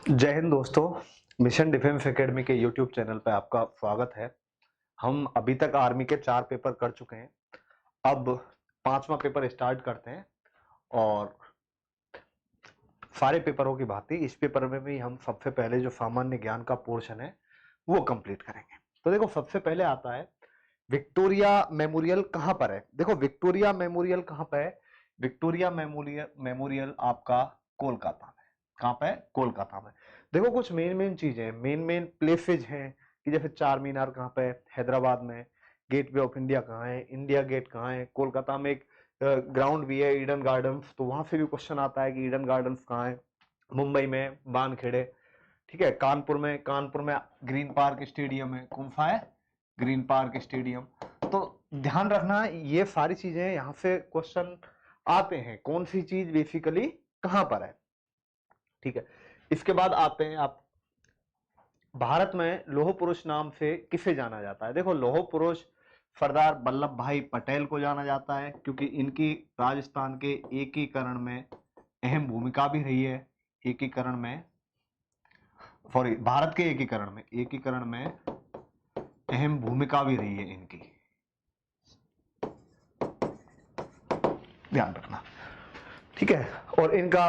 जय हिंद दोस्तों। Mission defence academy के यूट्यूब चैनल पर आपका स्वागत है। हम अभी तक आर्मी के 4 पेपर कर चुके हैं। अब 5वां पेपर स्टार्ट करते हैं और सारे पेपरों की भांति इस पेपर में भी हम सबसे पहले जो सामान्य ज्ञान का पोर्शन है वो कंप्लीट करेंगे। तो देखो, सबसे पहले आता है विक्टोरिया मेमोरियल कहाँ पर है। देखो, विक्टोरिया मेमोरियल कहाँ पे है? विक्टोरिया मेमोरियल मेमोरियल आपका कोलकाता में। कहाँ पे है? कोलकाता में। देखो, कुछ मेन चीजें, मेन प्लेसेज हैं कि जैसे चार मीनार कहाँ पे है? हैदराबाद में। गेटवे ऑफ इंडिया कहाँ है? इंडिया गेट कहाँ है? कोलकाता में एक ग्राउंड भी है, ईडन गार्डन्स, तो वहां से भी क्वेश्चन आता है कि ईडन गार्डन्स कहाँ है। मुंबई में बानखेड़े। ठीक है, कानपुर में ग्रीन पार्क स्टेडियम है। कौन सा है? Green park stadium. तो ध्यान रखना, ये सारी चीजें यहाँ से क्वेश्चन आते हैं, कौन सी चीज बेसिकली कहां पर है। ठीक है, इसके बाद आते हैं आप, भारत में लौह पुरुष नाम से किसे जाना जाता है? देखो, लौह पुरुष सरदार वल्लभ भाई पटेल को जाना जाता है, क्योंकि इनकी राजस्थान के एकीकरण में अहम भूमिका भी रही है। एकीकरण में, सॉरी, भारत के एकीकरण में अहम भूमिका भी रही है इनकी, ध्यान रखना। ठीक है, और इनका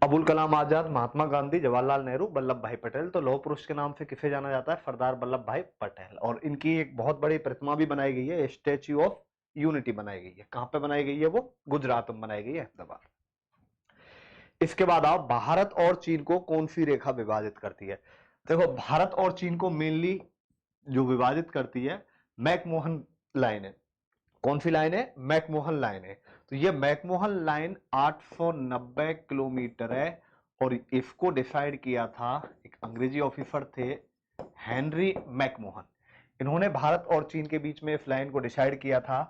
अबुल कलाम आजाद, महात्मा गांधी, जवाहरलाल नेहरू, वल्लभ भाई पटेल। तो लौह पुरुष के नाम से किसे जाना जाता है? सरदार वल्लभ भाई पटेल। और इनकी एक बहुत बड़ी प्रतिमा भी बनाई गई है, स्टैच्यू ऑफ यूनिटी बनाई गई है। कहां पे बनाई गई है वो? गुजरात में बनाई गई है, अहमदाबाद। इसके बाद आप, भारत और चीन को कौन सी रेखा विभाजित करती है? देखो, भारत और चीन को मेनली जो विभाजित करती है मैकमोहन लाइन है। कौन सी लाइन है? मैकमोहन लाइन है। तो ये मैकमोहन लाइन 890 किलोमीटर है, और इसको डिसाइड किया था एक अंग्रेजी ऑफिसर थे, हेनरी मैकमोहन। इन्होंने भारत और चीन के बीच में इस लाइन को डिसाइड किया था,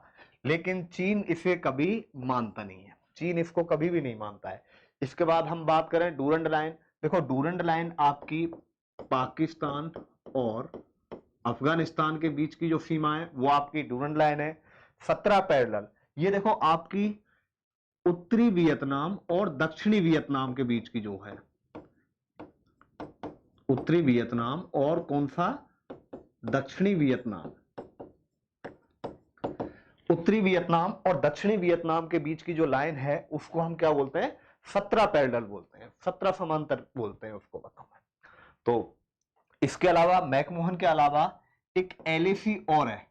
लेकिन चीन इसे कभी मानता नहीं है। चीन इसको कभी भी नहीं मानता है। इसके बाद हम बात करें डूरंड लाइन। देखो, डूरंड लाइन आपकी पाकिस्तान और अफगानिस्तान के बीच की जो सीमा है वो आपकी डूरंड लाइन है। 17 पैरेलल। ये देखो, आपकी उत्तरी वियतनाम और दक्षिणी वियतनाम के बीच की जो है, उत्तरी वियतनाम और कौन सा? दक्षिणी वियतनाम। उत्तरी वियतनाम और दक्षिणी वियतनाम के बीच की जो लाइन है उसको हम क्या बोलते हैं? 17 पैरेलल बोलते हैं, 17 समांतर बोलते हैं उसको, बताओ। तो इसके अलावा, मैकमोहन के अलावा एक एलएसी और है,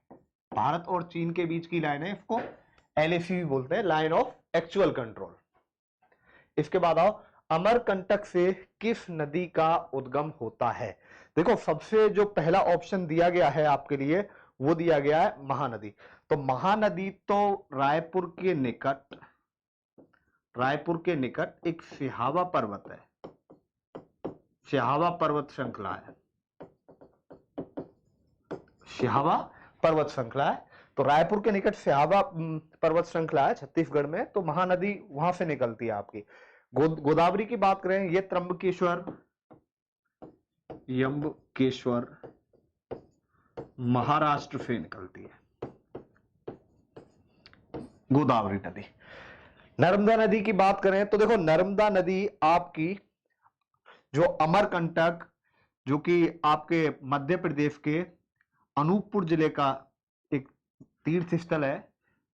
भारत और चीन के बीच की लाइन है, इसको एलएसी भी बोलते हैं, लाइन ऑफ एक्चुअल कंट्रोल। इसके बाद आओ, अमरकंटक से किस नदी का उद्गम होता है? देखो, सबसे जो पहला ऑप्शन दिया गया है आपके लिए वो दिया गया है महानदी। तो महानदी तो रायपुर के निकट एक सिहावा पर्वत है, सिहावा पर्वत श्रृंखला है, सिहावा पर्वत श्रृंखला है। तो रायपुर के निकट सिहावा पर्वत श्रृंखला है छत्तीसगढ़ में, तो महानदी वहां से निकलती है आपकी। गोदावरी की बात करें, ये यम्बकेश्वर महाराष्ट्र से निकलती है, गोदावरी नदी। नर्मदा नदी की बात करें तो देखो, नर्मदा नदी आपकी जो अमरकंटक, जो कि आपके मध्य प्रदेश के अनूपपुर जिले का एक तीर्थ स्थल है,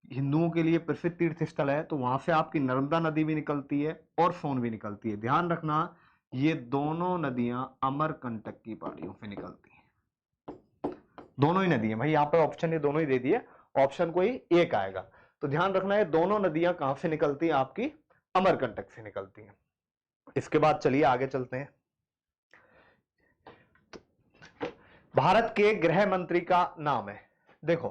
हिंदुओं के लिए प्रसिद्ध तीर्थ स्थल है, तो वहां से आपकी नर्मदा नदी भी निकलती है और सोन भी निकलती है। ध्यान रखना, ये दोनों नदियां अमरकंटक की पहाड़ियों से निकलती हैं। दोनों ही नदियां भाई, यहाँ पे ऑप्शन ये दोनों ही दे दिए, ऑप्शन कोई एक आएगा। तो ध्यान रखना, ये दोनों नदियां कहां से निकलती हैं? आपकी अमरकंटक से निकलती हैं। इसके बाद चलिए आगे चलते हैं। भारत के गृह मंत्री का नाम है, देखो,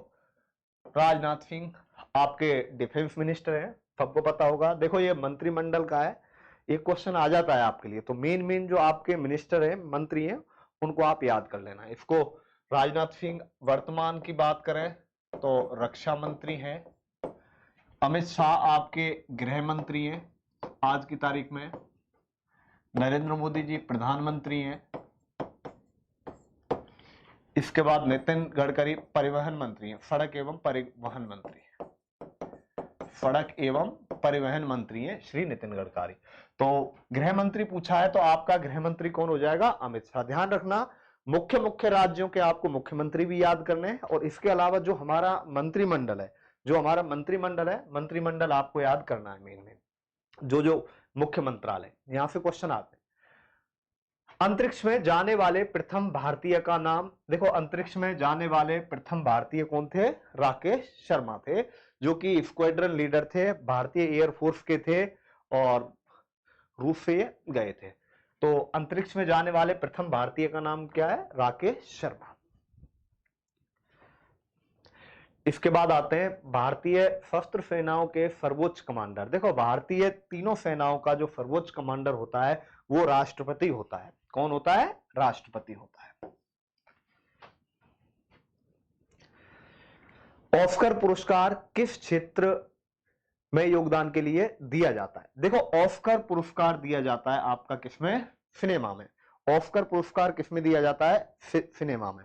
राजनाथ सिंह आपके डिफेंस मिनिस्टर हैं, सबको पता होगा। देखो, ये मंत्रिमंडल का है, एक क्वेश्चन आ जाता है आपके लिए, तो मेन जो आपके मिनिस्टर हैं, मंत्री हैं, उनको आप याद कर लेना इसको। राजनाथ सिंह वर्तमान की बात करें तो रक्षा मंत्री हैं। अमित शाह आपके गृह मंत्री हैं आज की तारीख में। नरेंद्र मोदी जी प्रधानमंत्री हैं। इसके बाद नितिन गडकरी परिवहन मंत्री हैं, सड़क एवं परिवहन मंत्री, सड़क एवं परिवहन मंत्री हैं श्री नितिन गडकरी। तो गृह मंत्री पूछा है तो आपका गृह मंत्री कौन हो जाएगा? अमित शाह। ध्यान रखना मुख्य राज्यों के आपको मुख्यमंत्री भी याद करने हैं, और इसके अलावा जो हमारा मंत्रिमंडल है, मंत्रिमंडल आपको याद करना है। मेन जो मुख्य मंत्रालय, यहां से क्वेश्चन आते हैं। अंतरिक्ष में जाने वाले प्रथम भारतीय का नाम, देखो अंतरिक्ष में जाने वाले प्रथम भारतीय कौन थे? राकेश शर्मा थे, जो कि स्क्वाड्रन लीडर थे, भारतीय एयरफोर्स के थे और रूस से गए थे। तो अंतरिक्ष में जाने वाले प्रथम भारतीय का नाम क्या है? राकेश शर्मा। इसके बाद आते हैं भारतीय सशस्त्र सेनाओं के सर्वोच्च कमांडर। देखो भारतीय तीनों सेनाओं का जो सर्वोच्च कमांडर होता है वो राष्ट्रपति होता है। कौन होता है? राष्ट्रपति होता है। ऑस्कर पुरस्कार किस क्षेत्र में योगदान के लिए दिया जाता है? देखो ऑस्कर पुरस्कार दिया जाता है आपका किसमें? सिनेमा में। ऑस्कर पुरस्कार किसमें दिया जाता है? सिनेमा में।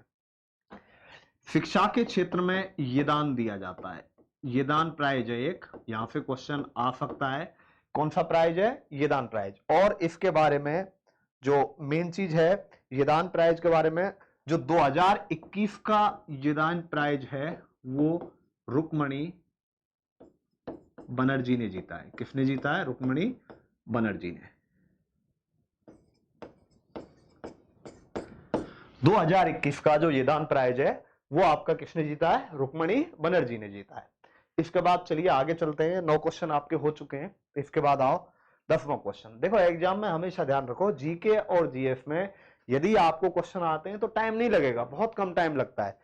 शिक्षा के क्षेत्र में ये दान दिया जाता है। ये दान प्राइज है एक, यहां से क्वेश्चन आ सकता है। कौन सा प्राइज है? ये दान प्राइज। और इसके बारे में जो मेन चीज है ये दान प्राइज के बारे में, जो 2021 का ये दान प्राइज है वो रुक्मणी बनर्जी ने जीता है। किसने जीता है? रुक्मणी बनर्जी ने। 2021 का जो ये दान प्राइज है वो आपका किसने जीता है? रुक्मणी बनर्जी ने जीता है। इसके बाद चलिए आगे चलते हैं। 9 क्वेश्चन आपके हो चुके हैं। इसके बाद आओ 10वां क्वेश्चन। देखो एग्जाम में हमेशा ध्यान रखो, जीके और जीएस में यदि आपको क्वेश्चन आते हैं तो टाइम नहीं लगेगा, बहुत कम टाइम लगता है।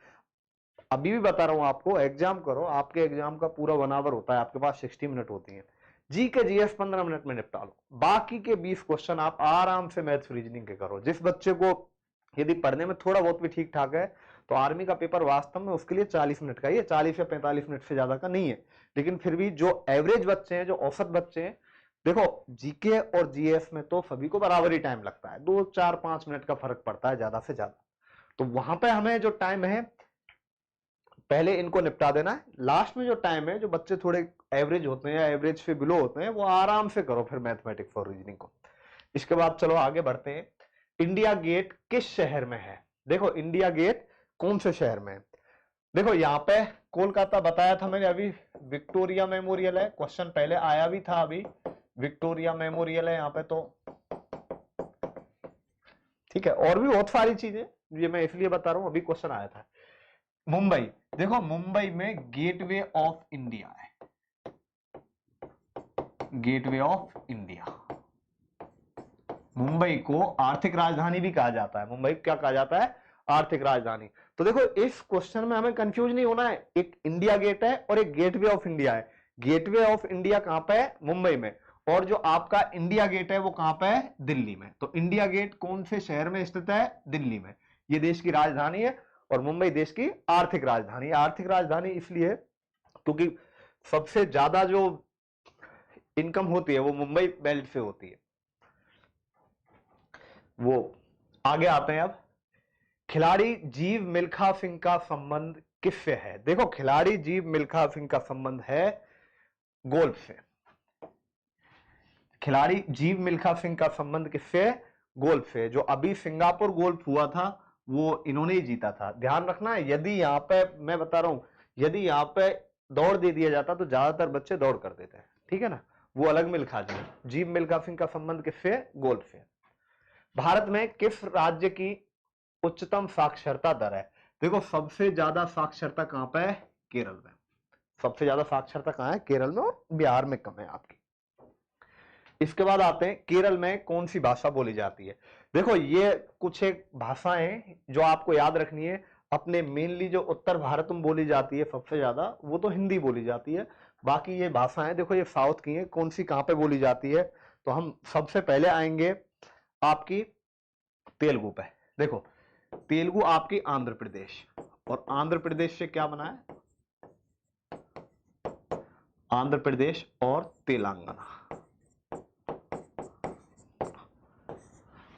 अभी भी बता रहा हूं आपको, एग्जाम करो, आपके एग्जाम का पूरा 1 आवर होता है, आपके पास 60 मिनट होती है। जीके जीएस 15 मिनट में निपटा लो। बाकी के 20 क्वेश्चन आप आराम से मैथ्स रीजनिंग के करो। जिस बच्चे को यदि पढ़ने में थोड़ा बहुत भी ठीक ठाक है तो आर्मी का पेपर वास्तव में उसके लिए 40 मिनट का ही है, 40 या 45 मिनट से ज्यादा का नहीं है। लेकिन फिर भी जो एवरेज बच्चे हैं, जो औसत बच्चे हैं, देखो जीके और जीएस में तो सभी को बराबर ही टाइम लगता है, 2, 4, 5 मिनट का फर्क पड़ता है ज्यादा से ज्यादा। तो वहां पे हमें जो टाइम है पहले इनको निपटा देना है। लास्ट में जो टाइम है, जो बच्चे थोड़े एवरेज होते हैं या एवरेज से बिलो होते हैं, वो आराम से करो फिर मैथमेटिक्स फॉर रीजनिंग को। इसके बाद चलो आगे बढ़ते हैं। इंडिया गेट किस शहर में है? देखो इंडिया गेट कौन से शहर में है? देखो यहाँ पे कोलकाता बताया था मैंने अभी, विक्टोरिया मेमोरियल है, क्वेश्चन पहले आया भी था अभी, विक्टोरिया मेमोरियल है यहाँ पे। तो ठीक है, और भी बहुत सारी चीजें, ये मैं इसलिए बता रहा हूं, अभी क्वेश्चन आया था। मुंबई, देखो मुंबई में गेटवे ऑफ इंडिया है, गेटवे ऑफ इंडिया। मुंबई को आर्थिक राजधानी भी कहा जाता है। मुंबई क्या कहा जाता है? आर्थिक राजधानी। तो देखो इस क्वेश्चन में हमें कंफ्यूज नहीं होना है, एक इंडिया गेट है और एक गेटवे ऑफ इंडिया है। गेटवे ऑफ इंडिया कहां पे है? मुंबई में। और जो आपका इंडिया गेट है वो कहां पे है? दिल्ली में। तो इंडिया गेट कौन से शहर में स्थित है? दिल्ली में। ये देश की राजधानी है और मुंबई देश की आर्थिक राजधानी। आर्थिक राजधानी इसलिए क्योंकि सबसे ज्यादा जो इनकम होती है वो मुंबई बेल्ट से होती है। वो आगे आते हैं। अब खिलाड़ी जीव मिल्खा सिंह का संबंध किससे है? देखो खिलाड़ी जीव मिल्खा सिंह का संबंध है गोल्फ से। खिलाड़ी जीव मिल्खा सिंह का संबंध किससे? गोल्फ से। जो अभी सिंगापुर गोल्फ हुआ था वो इन्होंने ही जीता था। ध्यान रखना है, यदि यहाँ पे मैं बता रहा हूं, यदि यहाँ पे दौड़ दे दिया जाता तो ज्यादातर बच्चे दौड़ कर देते हैं, ठीक है ना। वो अलग मिल्खा जी, जीव मिल्खा सिंह का संबंध किससे? गोल्फ से। भारत में किस राज्य की उच्चतम साक्षरता दर है? देखो सबसे ज्यादा साक्षरता कहां पे है? केरल में। सबसे ज्यादा साक्षरता कहां है? केरल में, और बिहार में कम है आपकी। इसके बाद आते हैं केरल में कौन सी भाषा बोली जाती है? देखो ये कुछ एक भाषाएं जो आपको याद रखनी है। अपने मेनली जो उत्तर भारत में बोली जाती है सबसे ज्यादा, वो तो हिंदी बोली जाती है। बाकी ये भाषाएं देखो ये साउथ की हैं, कौन सी कहां पे बोली जाती है? तो हम सबसे पहले आएंगे आपकी तेलुगु पे। देखो तेलुगु आपकी आंध्र प्रदेश, और आंध्र प्रदेश से क्या बना है? आंध्र प्रदेश और तेलंगाना।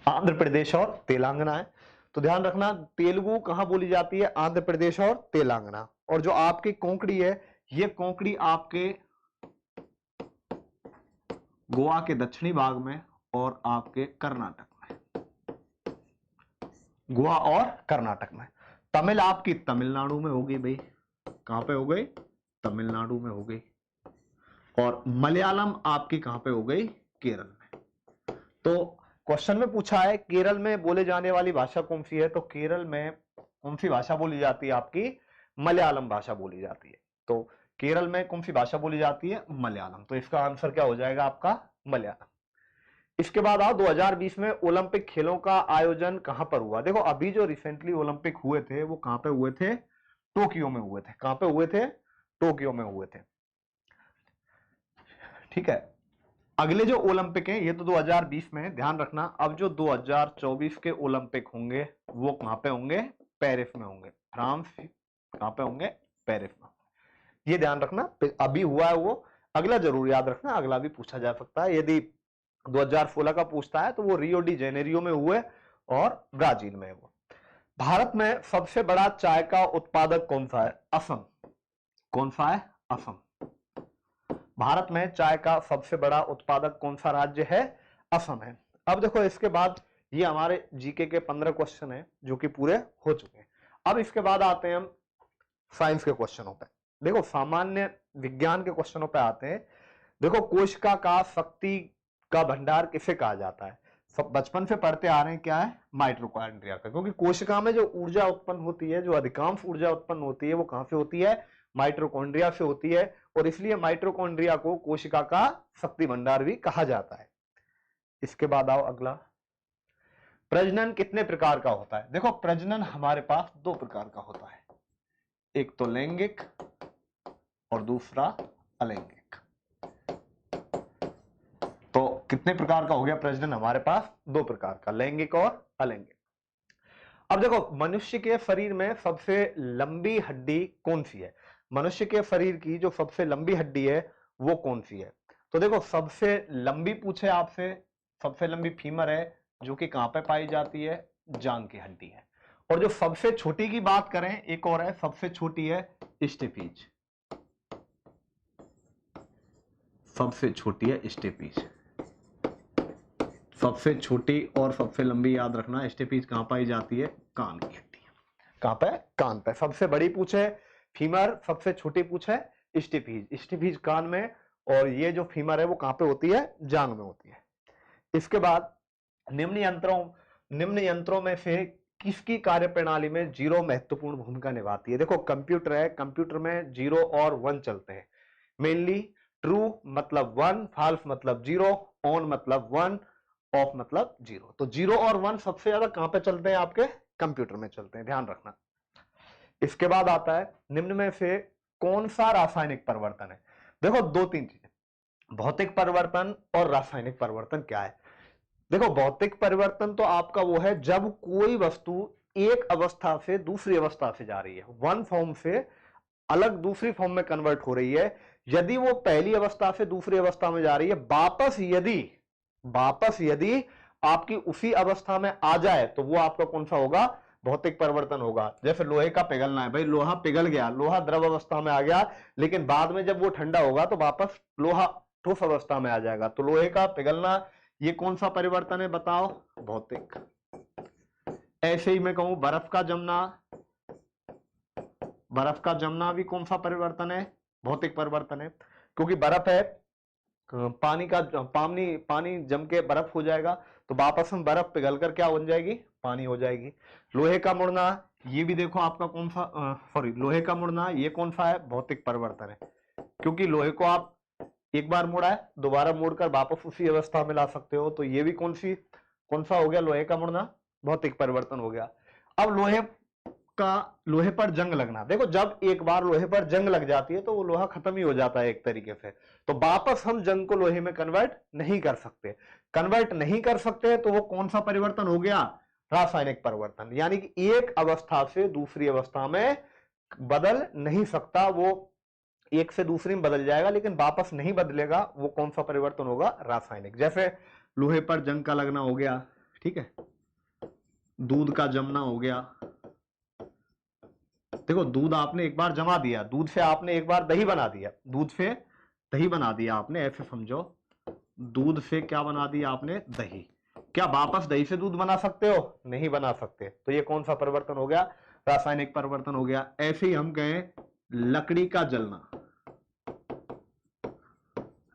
आंध्र प्रदेश और तेलंगाना है। तो ध्यान रखना तेलुगु कहां बोली जाती है? आंध्र प्रदेश और तेलंगाना। और जो आपकी कोंकणी है, ये कोंकणी आपके गोवा के दक्षिणी भाग में और आपके कर्नाटक में, गोवा और कर्नाटक में। तमिल आपकी तमिलनाडु में हो गई भाई, कहां पे हो गई? तमिलनाडु में हो गई। और मलयालम आपकी कहां पे हो गई? केरल में। तो क्वेश्चन में पूछा है केरल में बोले जाने वाली भाषा कौन सी है, तो केरल में कौन सी भाषा बोली जाती है? आपकी मलयालम भाषा बोली जाती है। तो केरल में कौन सी भाषा बोली जाती है? मलयालम। तो इसका आंसर क्या हो जाएगा आपका? मलयालम। इसके बाद आओ 2020 में ओलंपिक खेलों का आयोजन कहां पर हुआ? देखो अभी जो रिसेंटली ओलंपिक हुए थे वो कहां पे हुए थे? टोक्यो में हुए थे। कहां पे हुए थे? टोक्यो में हुए थे। ठीक है, अगले जो ओलंपिक है ये तो 2020 में है, ध्यान रखना। अब जो 2024 के ओलंपिक होंगे वो कहां पे होंगे? पेरिस में होंगे। फ्रांस कहां पे होंगे? पेरिस में। ये ध्यान रखना, अभी हुआ है वो, अगला जरूर याद रखना, अगला भी पूछा जा सकता है। यदि 2016 का पूछता है तो वो रियो डी जेनेरियो में हुए और ब्राजील में है वो। भारत में सबसे बड़ा चाय का उत्पादक कौन सा है? असम। कौन सा है? असम। भारत में चाय का सबसे बड़ा उत्पादक कौन सा राज्य है? असम है। अब देखो इसके बाद ये हमारे जीके के 15 क्वेश्चन हैं जो कि पूरे हो चुके हैं। अब इसके बाद आते हैं हम साइंस के क्वेश्चनों पे। देखो सामान्य विज्ञान के क्वेश्चनों पे आते हैं। देखो कोशिका का शक्ति का भंडार किसे कहा जाता है? सब बचपन से पढ़ते आ रहे हैं, क्या है? माइटोकॉन्ड्रिया का। क्योंकि कोशिका में जो ऊर्जा उत्पन्न होती है, जो अधिकांश ऊर्जा उत्पन्न होती है वो कहां से होती है? माइटोकॉन्ड्रिया से होती है। और इसलिए माइटोकॉन्ड्रिया को कोशिका का शक्ति भंडार भी कहा जाता है। इसके बाद आओ अगला, प्रजनन कितने प्रकार का होता है? देखो प्रजनन हमारे पास दो प्रकार का होता है, एक तो लैंगिक और दूसरा अलैंगिक। तो कितने प्रकार का हो गया प्रजनन हमारे पास? दो प्रकार का, लैंगिक और अलैंगिक। अब देखो मनुष्य के शरीर में सबसे लंबी हड्डी कौन सी है? मनुष्य के शरीर की जो सबसे लंबी हड्डी है वो कौन सी है? तो देखो सबसे लंबी पूछे आपसे, सबसे लंबी फीमर है जो कि कहां पे पाई जाती है? जांग की हड्डी है। और जो सबसे छोटी की बात करें, एक और है, सबसे छोटी है स्टेपीज। सबसे छोटी है स्टेपीज। सबसे छोटी और सबसे लंबी याद रखना, स्टेपीज कहां पाई जाती है? कान की हड्डी। कहां पे? कान पे। सबसे बड़ी पूछे फीमर, सबसे छोटी पूछे स्टेपीज। स्टेपीज कान में, और ये जो फीमर है वो कहां पे होती है? जांग में होती है। इसके बाद निम्न यंत्रों में से किसकी कार्यप्रणाली में जीरो महत्वपूर्ण भूमिका निभाती है? देखो कंप्यूटर है, कंप्यूटर में 0 और 1 चलते हैं मेनली। ट्रू मतलब 1, फॉल्स मतलब 0, ऑन मतलब 1, ऑफ मतलब 0। तो 0 और 1 सबसे ज्यादा कहां पे चलते हैं? आपके कंप्यूटर में चलते हैं, ध्यान रखना। इसके बाद आता है निम्न में से कौन सा रासायनिक परिवर्तन है? देखो दो तीन चीजें, भौतिक परिवर्तन और रासायनिक परिवर्तन क्या है? देखो भौतिक परिवर्तन तो आपका वो है जब कोई वस्तु एक अवस्था से दूसरी अवस्था से जा रही है, वन फॉर्म से अलग दूसरी फॉर्म में कन्वर्ट हो रही है। यदि वो पहली अवस्था से दूसरी अवस्था में जा रही है, वापस यदि आपकी उसी अवस्था में आ जाए तो वो आपका कौन सा होगा? भौतिक परिवर्तन होगा। जैसे लोहे का पिघलना है, भाई लोहा पिघल गया, लोहा द्रव अवस्था में आ गया, लेकिन बाद में जब वो ठंडा होगा तो वापस लोहा ठोस अवस्था में आ जाएगा। तो लोहे का पिघलना, ये कौन सा परिवर्तन है बताओ? भौतिक। ऐसे ही मैं कहूं बर्फ का जमना, बर्फ का जमना भी कौन सा परिवर्तन है? भौतिक परिवर्तन है। क्योंकि बर्फ है, पानी जम के बर्फ हो जाएगा, तो वापस हम बर्फ पिघलकर क्या बन जाएगी? पानी हो जाएगी। लोहे का मुड़ना, ये भी देखो आपका कौन सा, सॉरी लोहे का मुड़ना ये कौन सा है? भौतिक परिवर्तन है। क्योंकि लोहे को आप एक बार मोड़ा है, दोबारा मोड़कर वापस उसी अवस्था में ला सकते हो। तो ये भी कौन सा हो गया? लोहे का मुड़ना, भौतिक परिवर्तन हो गया। अब लोहे पर जंग लगना, देखो जब एक बार लोहे पर जंग लग जाती है तो वो लोहा खत्म ही हो जाता है एक तरीके से, तो वापस हम जंग को लोहे में कन्वर्ट नहीं कर सकते। तो वो कौन सा परिवर्तन हो गया? रासायनिक परिवर्तन। यानी कि एक अवस्था से दूसरी अवस्था में बदल नहीं सकता, वो एक से दूसरी में बदल जाएगा लेकिन वापस नहीं बदलेगा। वो कौन सा परिवर्तन होगा? रासायनिक। जैसे लोहे पर जंग का लगना हो गया, ठीक है, दूध का जमना हो गया। देखो दूध आपने एक बार जमा दिया, दूध से आपने एक बार दही बना दिया, दूध से दही बना दिया आपने, ऐसे समझो। दूध से क्या बना दिया आपने? दही। क्या वापस दही से दूध बना सकते हो? नहीं बना सकते। तो ये कौन सा परिवर्तन हो गया? रासायनिक परिवर्तन हो गया। ऐसे ही हम कहें लकड़ी का जलना,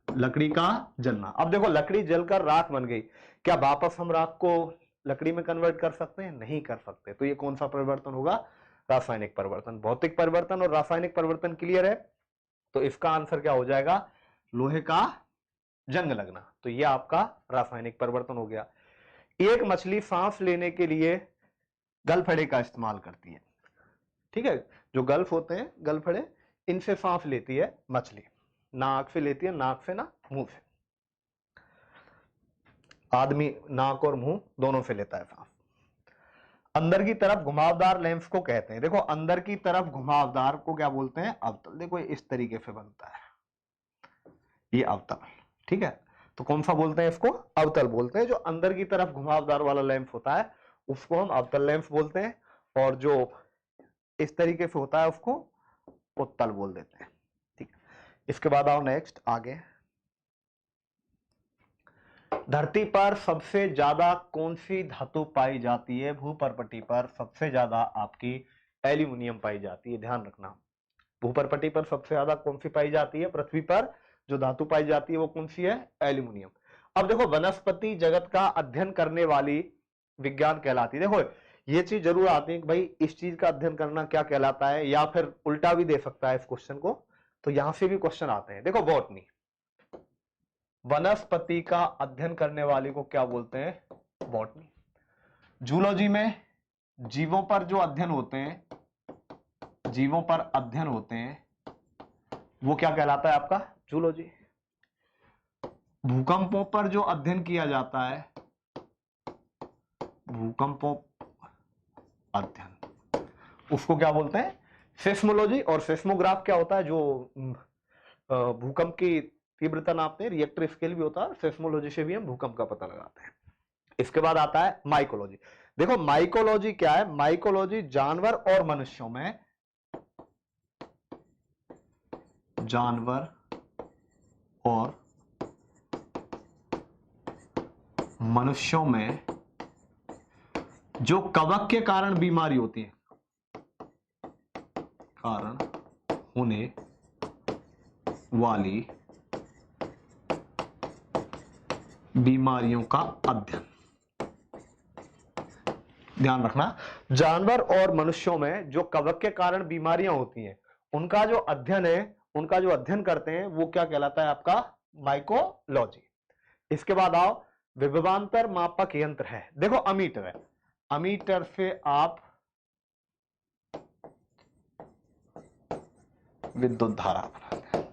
लकड़ी का जलना। अब देखो लकड़ी जलकर राख बन गई, क्या वापस हम राख को लकड़ी में कन्वर्ट कर सकते हैं? नहीं कर सकते। तो ये कौन सा परिवर्तन होगा? रासायनिक परिवर्तन। भौतिक परिवर्तन और रासायनिक परिवर्तन क्लियर है? तो इसका आंसर क्या हो जाएगा? लोहे का जंग लगना। तो ये आपका रासायनिक परिवर्तन हो गया। एक मछली सांस लेने के लिए गलफड़े का इस्तेमाल करती है, ठीक है? जो गल्फ होते हैं, गलफड़े, इनसे सांस लेती है मछली। नाक से लेती है, नाक से ना, मुंह से। आदमी नाक और मुंह दोनों से लेता है सांस। अंदर की तरफ घुमावदार लेंस को कहते हैं, देखो अंदर की तरफ घुमावदार को क्या बोलते हैं? अवतल। देखो इस तरीके से बनता है ये अवतल, ठीक है? तो कौन सा बोलते हैं इसको? अवतल बोलते हैं। जो अंदर की तरफ घुमावदार वाला लेंस होता है उसको हम अवतल लेंस बोलते हैं, और जो इस तरीके से होता है उसको उत्तल बोल देते हैं, ठीक है? इसके बाद आओ नेक्स्ट आगे। धरती पर सबसे ज्यादा कौन सी धातु पाई जाती है? भूपर्पटी पर सबसे ज्यादा आपकी एल्यूमिनियम पाई जाती है, ध्यान रखना। भूपर्पटी पर सबसे ज्यादा कौन सी पाई जाती है? पृथ्वी पर जो धातु पाई जाती है वो कौन सी है? एल्यूमिनियम। अब देखो वनस्पति जगत का अध्ययन करने वाली विज्ञान कहलाती है। देखो ये चीज जरूर आती है कि भाई इस चीज का अध्ययन करना क्या कहलाता है, या फिर उल्टा भी दे सकता है इस क्वेश्चन को, तो यहां से भी क्वेश्चन आते हैं। देखो बॉटनी, वनस्पति का अध्ययन करने वाले को क्या बोलते हैं? बॉटनी। जूलॉजी में जीवों पर जो अध्ययन होते हैं, जीवों पर अध्ययन होते हैं, वो क्या कहलाता है आपका? जूलॉजी। भूकंपों पर जो अध्ययन किया जाता है, भूकंपों अध्ययन, उसको क्या बोलते हैं? सेस्मोलॉजी। और सेस्मोग्राफ क्या होता है? जो भूकंप की तीव्रता नापते हैं, रिएक्टर स्केल भी होता है। सेस्मोलॉजी से भी हम भूकंप का पता लगाते हैं। इसके बाद आता है माइकोलॉजी। देखो माइकोलॉजी क्या है? माइकोलॉजी जानवर और मनुष्यों में, जानवर और मनुष्यों में जो कवक के कारण बीमारी होती है, कारण होने वाली बीमारियों का अध्ययन। ध्यान रखना, जानवर और मनुष्यों में जो कवक के कारण बीमारियां होती हैं उनका जो अध्ययन है, उनका जो अध्ययन करते हैं वो क्या कहलाता है? आपका माइकोलॉजी। इसके बाद आओ विभवांतर मापक यंत्र है। देखो अमीटर है, अमीटर से आप विद्युत धारा बनाते हैं,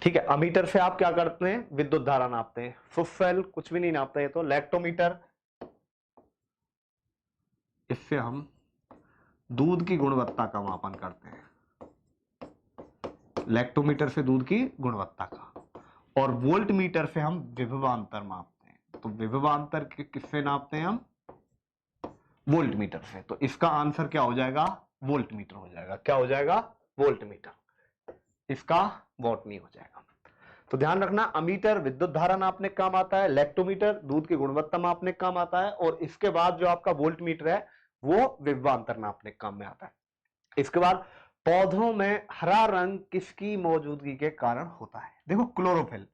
ठीक है? अमीटर से आप क्या करते हैं? विद्युत धारा नापते हैं। फुफेल कुछ भी नहीं नापते हैं। तो लैक्टोमीटर, इससे हम दूध की गुणवत्ता का मापन करते हैं, लैक्टोमीटर से दूध की गुणवत्ता का। और वोल्ट मीटर से हम विभवांतर मापते हैं। तो विभवांतर किससे नापते हैं हम? वोल्ट मीटर से। तो इसका आंसर क्या हो जाएगा? वोल्ट मीटर हो जाएगा। क्या हो जाएगा? Volt meter. इसका वॉटनी हो जाएगा। तो ध्यान रखना, अमीटर विद्युत धारा नापने काम आता है, लैक्टोमीटर दूध की गुणवत्ता मापने काम आता है, और इसके बाद जो आपका वोल्ट मीटर है वो विभवांतर नापने काम में आता है। इसके बाद पौधों में हरा रंग किसकी मौजूदगी के कारण होता है? देखो क्लोरोफिल,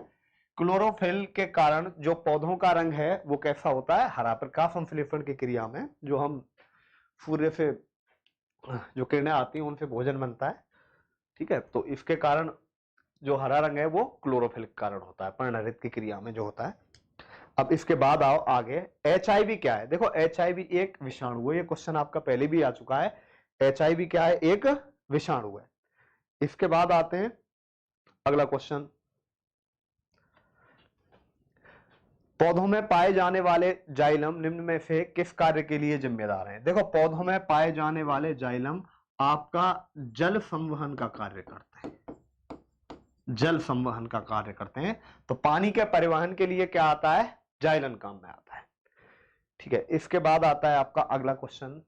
क्लोरोफिल के कारण जो पौधों का रंग है वो कैसा होता है? हरा। प्रकाश संश्लेषण की क्रिया में जो हम सूर्य से जो किरणें आती हैं उनसे भोजन बनता है, ठीक है? तो इसके कारण जो हरा रंग है वो क्लोरोफिल के कारण होता है, पर्णहरित की क्रिया में जो होता है। अब इसके बाद आओ आगे, HIV क्या है? देखो HIV एक विषाणु है, ये क्वेश्चन आपका पहले भी आ चुका है। HIV क्या है? एक विषाणु है। इसके बाद आते हैं अगला क्वेश्चन, पौधों में पाए जाने वाले जाइलम निम्न में से किस कार्य के लिए जिम्मेदार हैं? देखो पौधों में पाए जाने वाले जाइलम आपका जल संवहन का कार्य करते हैं, जल संवहन का कार्य करते हैं। तो पानी के परिवहन के लिए क्या आता है? जाइलम काम में आता है, ठीक है? इसके बाद आता है आपका अगला क्वेश्चन,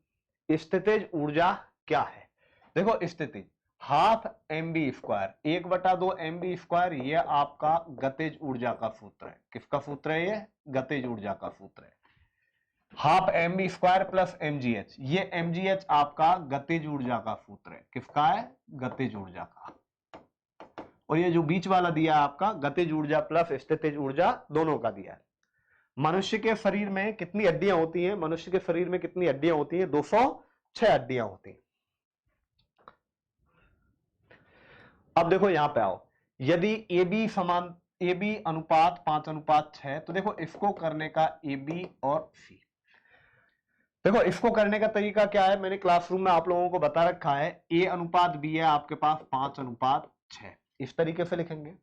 स्थितिज ऊर्जा क्या है? देखो स्थितिज half mv square, 1/2 mv square, ये आपका गतिज ऊर्जा का सूत्र है। किसका सूत्र है? ये गतिज ऊर्जा का सूत्र है। Half mv square plus mgh, ये mgh आपका गतिज ऊर्जा का सूत्र है। किसका है? गतिज ऊर्जा का। और ये जो बीच वाला दिया है आपका गतिज ऊर्जा प्लस स्थितिज ऊर्जा, दोनों का दिया है। मनुष्य के शरीर में कितनी हड्डियां होती हैं? मनुष्य के शरीर में कितनी हड्डियां होती हैं? 206 हड्डियां होती हैं। अब देखो यहां पे आओ, यदि ए बी अनुपात 5:6, तो देखो इसको करने का ए बी और सी, देखो इसको करने का तरीका क्या है, मैंने क्लासरूम में आप लोगों को बता रखा है। ए अनुपात बी है आपके पास 5:6, इस तरीके से लिखेंगे।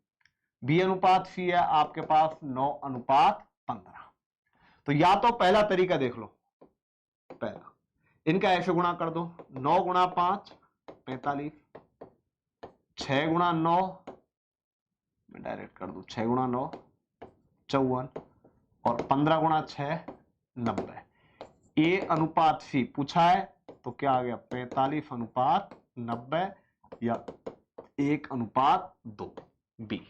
बी अनुपात सी है आपके पास 9:15। तो या तो पहला तरीका देख लो, पहला इनका ऐसे गुणा कर दो, 9 गुणा 5 45, 6 गुणा 9, मैं डायरेक्ट कर दू 6 गुणा 9 54, और 15 गुणा 6 90। ए अनुपात सी पूछा है तो क्या आ गया? 45:90 या 1:2 बी।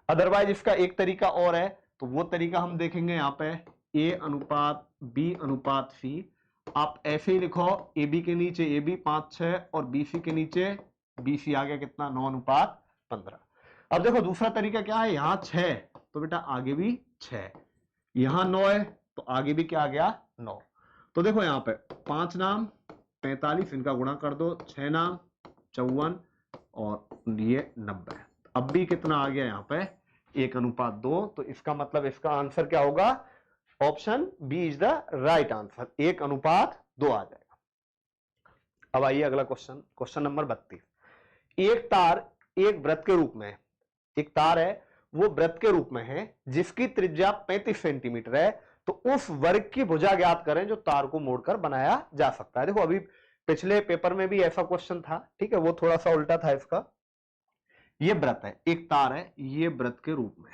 अदरवाइज इसका एक तरीका और है, तो वो तरीका हम देखेंगे यहाँ पे। ए अनुपात बी अनुपात सी, आप ऐसे ही लिखो, ए बी के नीचे ए बी 5:6 और बी सी के नीचे बी सी आ गया कितना? 9:15। अब देखो दूसरा तरीका क्या है, यहां 6 तो बेटा आगे भी 6, यहां 9 है तो आगे भी क्या आ गया? 9। तो देखो यहां पे 5 नाम 45, इनका गुणा कर दो, 6 नाम 54 और ये 90। अब भी कितना आ गया यहाँ पे? 1:2। तो इसका मतलब इसका आंसर क्या होगा? Option B is the right answer, 1:2 आ जाएगा। अब आइए अगला क्वेश्चन, क्वेश्चन नंबर 32। एक तार एक वृत्त के रूप में, एक तार है वो वृत्त के रूप में है जिसकी त्रिज्या 35 सेंटीमीटर है, तो उस वर्ग की भुजा ज्ञात करें जो तार को मोड़कर बनाया जा सकता है। देखो अभी पिछले पेपर में भी ऐसा क्वेश्चन था, ठीक है, वो थोड़ा सा उल्टा था इसका। ये वृत्त है, एक तार है, ये वृत्त के रूप में।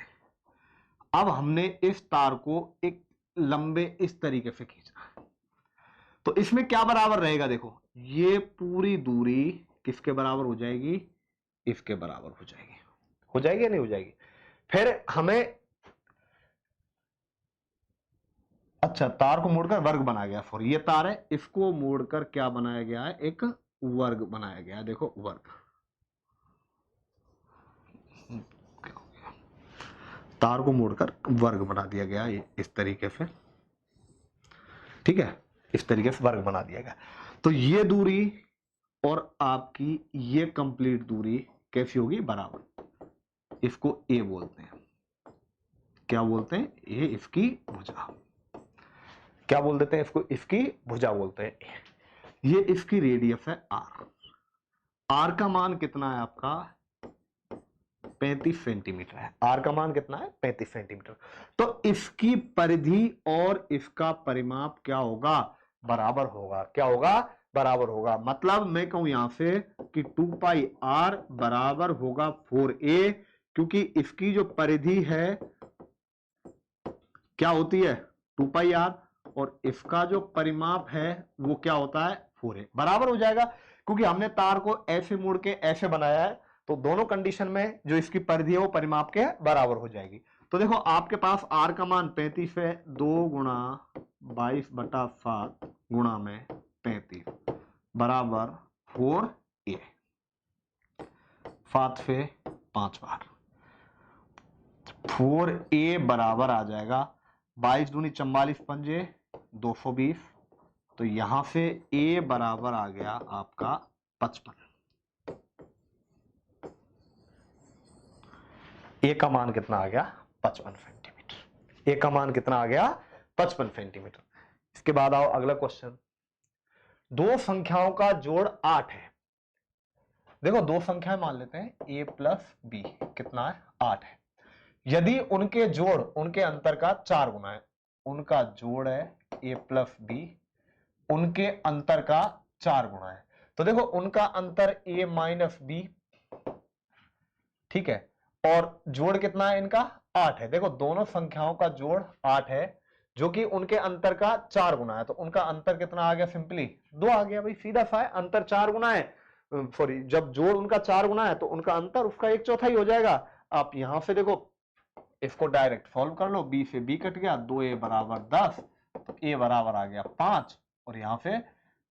अब हमने इस तार को एक लंबे इस तरीके से खींचना है, तो इसमें क्या बराबर रहेगा? देखो ये पूरी दूरी किसके बराबर हो जाएगी? इसके बराबर हो जाएगी। हो जाएगी या नहीं हो जाएगी? फिर हमें, अच्छा तार को मोड़कर वर्ग बनाया गया, फॉर ये तार है, इसको मोड़कर क्या बनाया गया है? एक वर्ग बनाया गया है। देखो वर्ग, तार को मोड़कर वर्ग बना दिया गया है इस तरीके से, ठीक है, इस तरीके से वर्ग बना दिया गया। तो ये दूरी और आपकी ये कंप्लीट दूरी कैसी होगी? बराबर। इसको ए बोलते हैं, क्या बोलते हैं? ए इसकी भुजा। क्या बोल देते हैं इसको? इसकी भुजा बोलते हैं। ये इसकी रेडियस है आर। आर का मान कितना है आपका? 35 सेंटीमीटर है। आर का मान कितना है? 35 सेंटीमीटर। तो इसकी परिधि और इसका परिमाप क्या होगा? बराबर होगा। क्या होगा? बराबर होगा। मतलब मैं कहूं यहां से कि 2πr बराबर होगा 4a, क्योंकि इसकी जो परिधि है क्या होती है? 2πr, और इसका जो परिमाप है वो क्या होता है? 4a। बराबर हो जाएगा, क्योंकि हमने तार को ऐसे मोड़ के ऐसे बनाया है, तो दोनों कंडीशन में जो इसकी परिधि है वो परिमाप के बराबर हो जाएगी। तो देखो आपके पास r का मान 35 है, 2 गुणा 22/7 गुणा में 35 बराबर 4a। 7 से 5 बार 4a बराबर आ जाएगा 22 दूनी 44 पंजे 220। तो यहां से a बराबर आ गया आपका 55। ए का मान कितना आ गया? 55 सेंटीमीटर। ए का मान कितना आ गया? 55 सेंटीमीटर। इसके बाद आओ अगला क्वेश्चन। दो संख्याओं का जोड़ 8 है। देखो दो संख्याएं मान लेते हैं, a प्लस बी कितना है? 8 है। यदि उनके जोड़ उनके अंतर का 4 गुना है, उनका जोड़ है a प्लस बी, उनके अंतर का 4 गुना है, तो देखो उनका अंतर a माइनस बी, ठीक है, और जोड़ कितना है इनका? 8 है। देखो दोनों संख्याओं का जोड़ 8 है, जो कि उनके अंतर का 4 गुना है, तो उनका अंतर कितना आ गया? सिंपली 2 आ गया भाई, सीधा सा है, अंतर 4 गुना है सॉरी, जब जोड़ उनका 4 गुना है तो उनका अंतर उसका 1/4 हो जाएगा। आप यहां से देखो इसको डायरेक्ट सॉल्व कर लो, b से b कट गया, 2a बराबर 10, तो a बराबर आ गया 5, और यहां से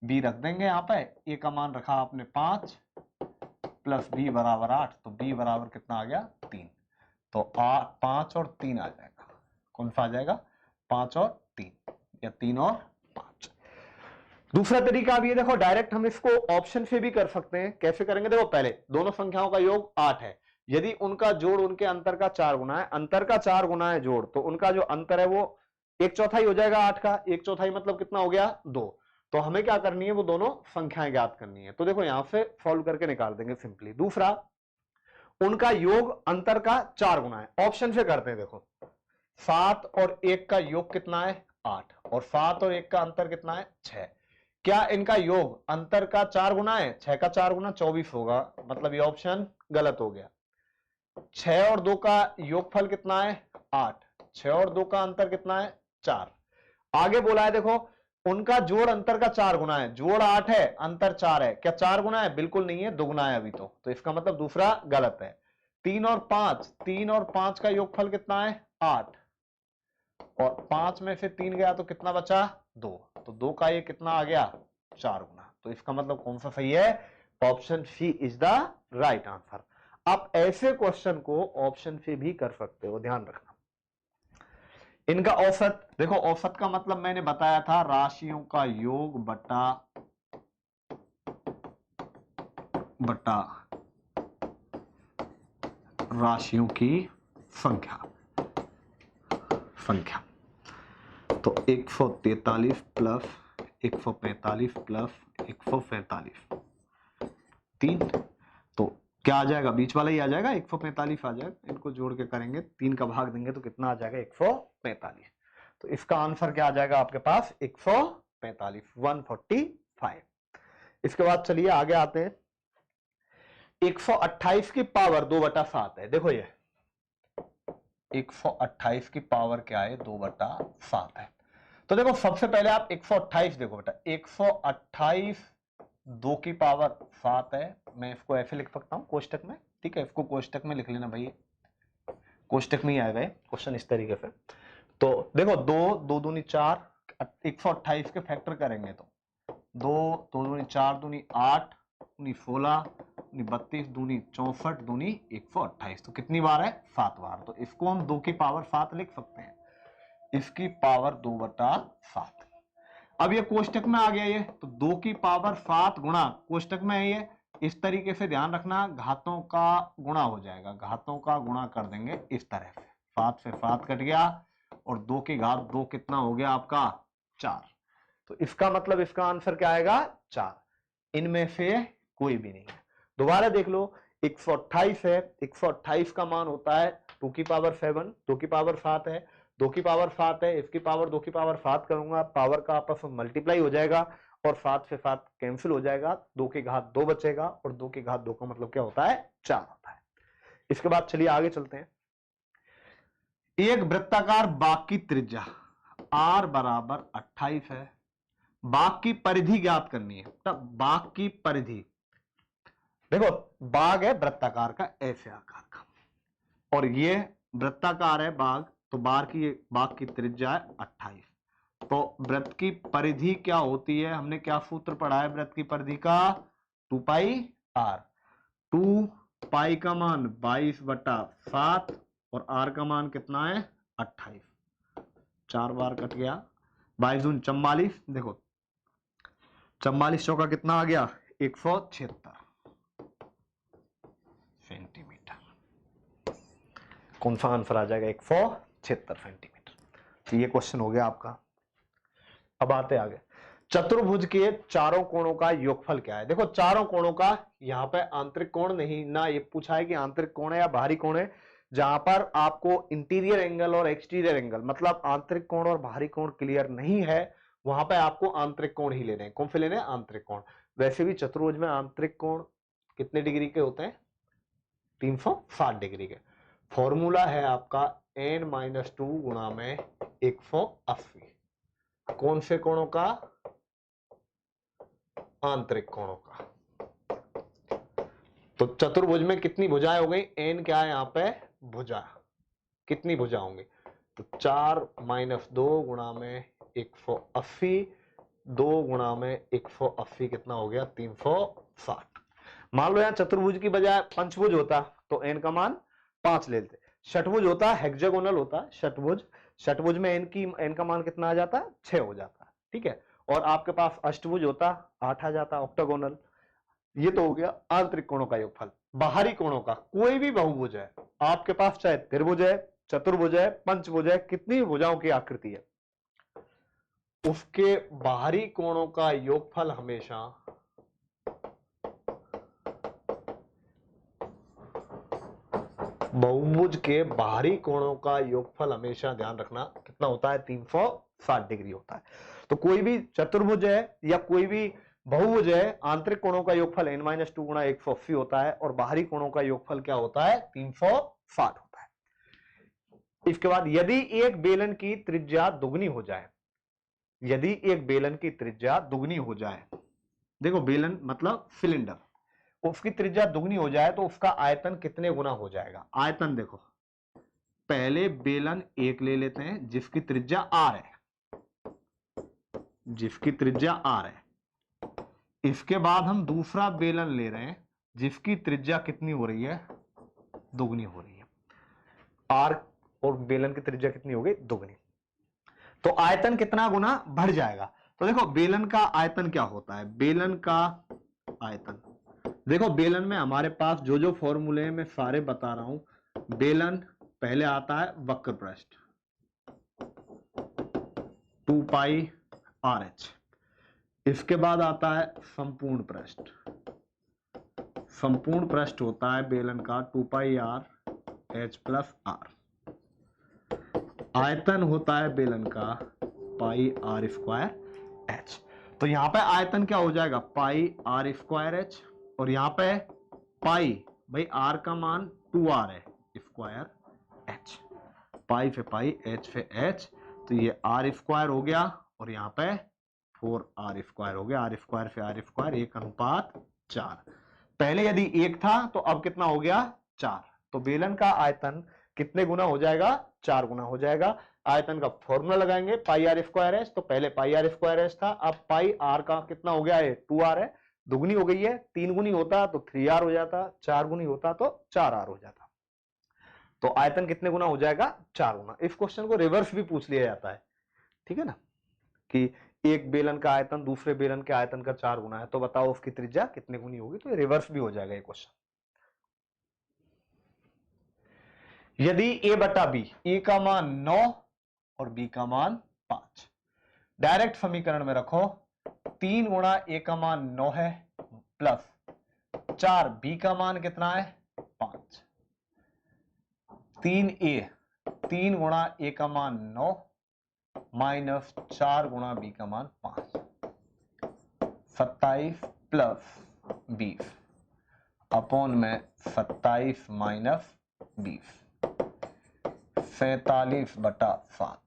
b रख देंगे, यहाँ पे a का मान रखा आपने 5 प्लस b बराबर 8, तो b बराबर कितना आ गया 3, तो 5 और 3 आ जाएगा। कौन सा आ जाएगा? 5 और 3 या 3 और 5। दूसरा तरीका भी है, देखो डायरेक्ट हम इसको ऑप्शन से भी कर सकते हैं। कैसे करेंगे? देखो पहले दोनों संख्याओं का योग 8 है, यदि उनका जोड़ उनके अंतर का 4 गुना है, अंतर का 4 गुना है जोड़, तो उनका जो अंतर है वो 1/4 हो जाएगा 8 का। 1/4 मतलब कितना हो गया? 2। तो हमें क्या करनी है? वो दोनों संख्याएं ज्ञात करनी है। तो देखो यहां से सॉल्व करके निकाल देंगे सिंपली। दूसरा, उनका योग अंतर का 4 गुना है, ऑप्शन से करते हैं। देखो 7 और 1 का योग कितना है? 8, और 7 और 1 का अंतर कितना है? 6। क्या इनका योग अंतर का 4 गुना है? 6 का 4 गुना 24 होगा, मतलब ये ऑप्शन गलत हो गया। 6 और 2 का योगफल कितना है? 8। 6 और 2 का अंतर कितना है? 4। आगे बोला है देखो, उनका जोड़ अंतर का 4 गुना है, जोड़ 8 है, अंतर 4 है। क्या 4 गुना है? बिल्कुल नहीं है, दुगुना है अभी तो इसका मतलब दूसरा गलत है। 3 और 5, 3 और 5 का योगफल कितना है? 8, और 5 में से 3 गया तो कितना बचा? 2, तो 2 का ये कितना आ गया? 4 गुना। तो इसका मतलब कौन सा सही है? Option C is the right answer. आप ऐसे क्वेश्चन को ऑप्शन से भी कर सकते हो, ध्यान रखना। इनका औसत देखो, औसत का मतलब मैंने बताया था राशियों का योग बटा राशियों की संख्या। तो 143 प्लस 145 प्लस 145 3, तो क्या आ जाएगा? बीच वाला ही आ जाएगा, 145 आ जाएगा। इनको जोड़ के करेंगे, 3 का भाग देंगे तो कितना आ जाएगा? 145। तो इसका आंसर क्या आ जाएगा आपके पास? 145, 145। इसके बाद चलिए आगे आते हैं। 128 की पावर 2/7 है। देखो ये 128 की पावर क्या है? 2/7 है। तो देखो सबसे पहले आप 128 देखो बेटा, 128 2 की पावर 7 है। मैं इसको ऐसे लिख सकता हूं कोष्टक में, ठीक है? इसको कोष्टक में लिख लेना भाई, कोष्टक में ही आएगा क्वेश्चन इस तरीके से। तो देखो 2 दूनी 4, 128 के फैक्टर करेंगे तो 2 दूनी 4 दूनी 8 दूनी 16 दूनी 32 दूनी 64 दूनी 128, तो कितनी बार है? 7 बार। तो इसको हम 2 की पावर 7 लिख सकते हैं, इसकी पावर 2/7। अब ये कोष्टक में आ गया ये, तो 2 की पावर 7 गुणा कोष्टक में है ये, इस तरीके से ध्यान रखना, घातों का गुणा हो जाएगा, घातों का गुणा कर देंगे इस तरह से। 7 से 7 कट गया, और 2 की घात 2 कितना हो गया आपका? 4। तो इसका मतलब इसका आंसर क्या आएगा? 4। इनमें से कोई भी नहीं है। दोबारा देख लो, 128 है, 128 का मान होता है 2 की पावर 7, 2 की पावर 7 है, 2 की पावर 7 है, इसकी पावर 2 की पावर 7 करूंगा, पावर का आपस में मल्टीप्लाई हो जाएगा, और 7 से 7 कैंसिल हो जाएगा, 2 की घात 2 बचेगा, और 2 की घात 2 का मतलब क्या होता है? 4 होता है। इसके बाद चलिए आगे चलते हैं। एक वृत्ताकार बाग की त्रिज्या r बराबर 28 है, बाग की परिधि ज्ञात करनी है। तब बाग की परिधि, देखो बाग है वृत्ताकार का, ऐसे आकार का, और ये वृत्ताकार है बाग, तो बाग की त्रिज्या है 28। तो वृत्त की परिधि क्या होती है? हमने क्या सूत्र पढ़ा है वृत्त की परिधि का? 2πr। 2π का मान 22/7, और r का मान कितना है? 28। 4 बार कट गया, 22 दूनी 44, देखो 44 चौका कितना आ गया? 176 सेंटीमीटर। कौन सा आंसर आ जाएगा? 176 सेंटीमीटर। तो ये क्वेश्चन हो गया आपका। अब आते आगे, चतुर्भुज के चारों कोणों का योगफल क्या है? देखो चारों कोणों का, यहां पे आंतरिक कोण नहीं ना, ये पूछा है कि आंतरिक कोण है या बाहरी कोण है। जहां पर आपको इंटीरियर एंगल और एक्सटीरियर एंगल, मतलब आंतरिक कोण और बाहरी कोण क्लियर नहीं है, वहां पे आपको आंतरिक कोण ही लेने हैं। कौन से लेने हैं? आंतरिक कोण। वैसे भी चतुर्भुज में आंतरिक कोण कितने डिग्री के होते हैं? 360 डिग्री के। फॉर्मूला है आपका n-2 गुणा में 180। कौन से कोणों का? आंतरिक कोणों का। तो चतुर्भुज में कितनी भुजाएं हो गई, n क्या है यहाँ पे, भुजा, कितनी भुजा होंगी, तो 4 - 2 गुणा में 180, 2 गुणा में 180 कितना हो गया, 360। मान लो यहाँ चतुर्भुज की बजाय पंचभुज होता तो n का मान 5 ले लेते। षटभुज होता, हेक्सागोनल होता षटभुज, षटभुज में n का मान कितना आ जाता, 6 हो जाता, ठीक है। और आपके पास अष्टभुज होता 8 आ जाता, ऑक्टागोनल। ये तो हो गया आंतरिक कोणों का योगफल। बाहरी कोणों का कोई भी बहुभुज है आपके पास, चाहे त्रिभुज है, चतुर्भुज है, पंचभुज है, कितनी भुजाओं की आकृति है, उसके बाहरी कोणों का योगफल हमेशा बहुभुज के बाहरी कोणों का योगफल हमेशा ध्यान रखना कितना होता है, 360 डिग्री होता है। तो कोई भी चतुर्भुज है या कोई भी बहुभुज है, आंतरिक कोणों का योगफल n-2 गुणा 180 होता है और बाहरी कोणों का योगफल क्या होता है, 360 होता है। इसके बाद यदि एक बेलन की त्रिज्या दुगनी हो जाए, यदि एक बेलन की त्रिज्या दुगनी हो जाए, देखो बेलन मतलब सिलेंडर, उसकी त्रिज्या दुगनी हो जाए तो उसका आयतन कितने गुना हो जाएगा। आयतन देखो, पहले बेलन एक ले लेते हैं जिसकी त्रिज्या r है, जिसकी त्रिज्या r है। इसके बाद हम दूसरा बेलन ले रहे हैं जिसकी त्रिज्या कितनी हो रही है, दुगनी हो रही है। r और बेलन की त्रिज्या कितनी हो गई, दुगनी। तो आयतन कितना गुना बढ़ जाएगा। तो देखो बेलन का आयतन क्या होता है, बेलन का आयतन, देखो बेलन में हमारे पास जो जो फॉर्मूले मैं सारे बता रहा हूं। बेलन पहले आता है वक्र पृष्ठ 2 पाई RH, इसके बाद आता है संपूर्ण पृष्ठ, संपूर्ण पृष्ठ होता है बेलन का 2 पाई R H प्लस R। आयतन होता है बेलन का पाई R स्क्वायर H। तो यहां पे आयतन क्या हो जाएगा, पाई R स्क्वायर H, और यहां पे पाई, भाई R का मान 2R है, स्क्वायर H, पाई से पाई H से H, तो ये R स्क्वायर हो गया और यहाँ पे 4R स्क्वायर हो गया, R स्क्वायर से R स्क्वायर 1:4। पहले यदि 1 था तो अब कितना हो गया, 4। तो बेलन का आयतन कितने गुना हो जाएगा, 4 गुना हो जाएगा। आयतन का फॉर्मूला लगाएंगे पाई R स्क्वायर एच, तो पहले पाई R स्क्वायर एच था, अब पाई R का कितना हो गया है, 2R है, दुगनी हो गई है। 3 गुनी होता तो 3R हो जाता, 4 गुनी होता तो 4R हो जाता। तो आयतन कितने गुना हो जाएगा, 4 गुना। इस क्वेश्चन को रिवर्स भी पूछ लिया जाता है, ठीक है ना, कि एक बेलन का आयतन दूसरे बेलन के आयतन का 4 गुना है, तो बताओ उसकी त्रिज्या कितने गुनी होगी। तो रिवर्स भी हो जाएगा ये क्वेश्चन। यदि a बटा b, a का मान 9 और b का मान 5, डायरेक्ट समीकरण में रखो, 3 गुणा a का मान 9 है प्लस 4 b का मान कितना है, 5। 3 गुणा a का मान 9 माइनस 4 गुणा b का मान 5, 27 प्लस 20 अपॉन में 27 माइनस 20, 47/7।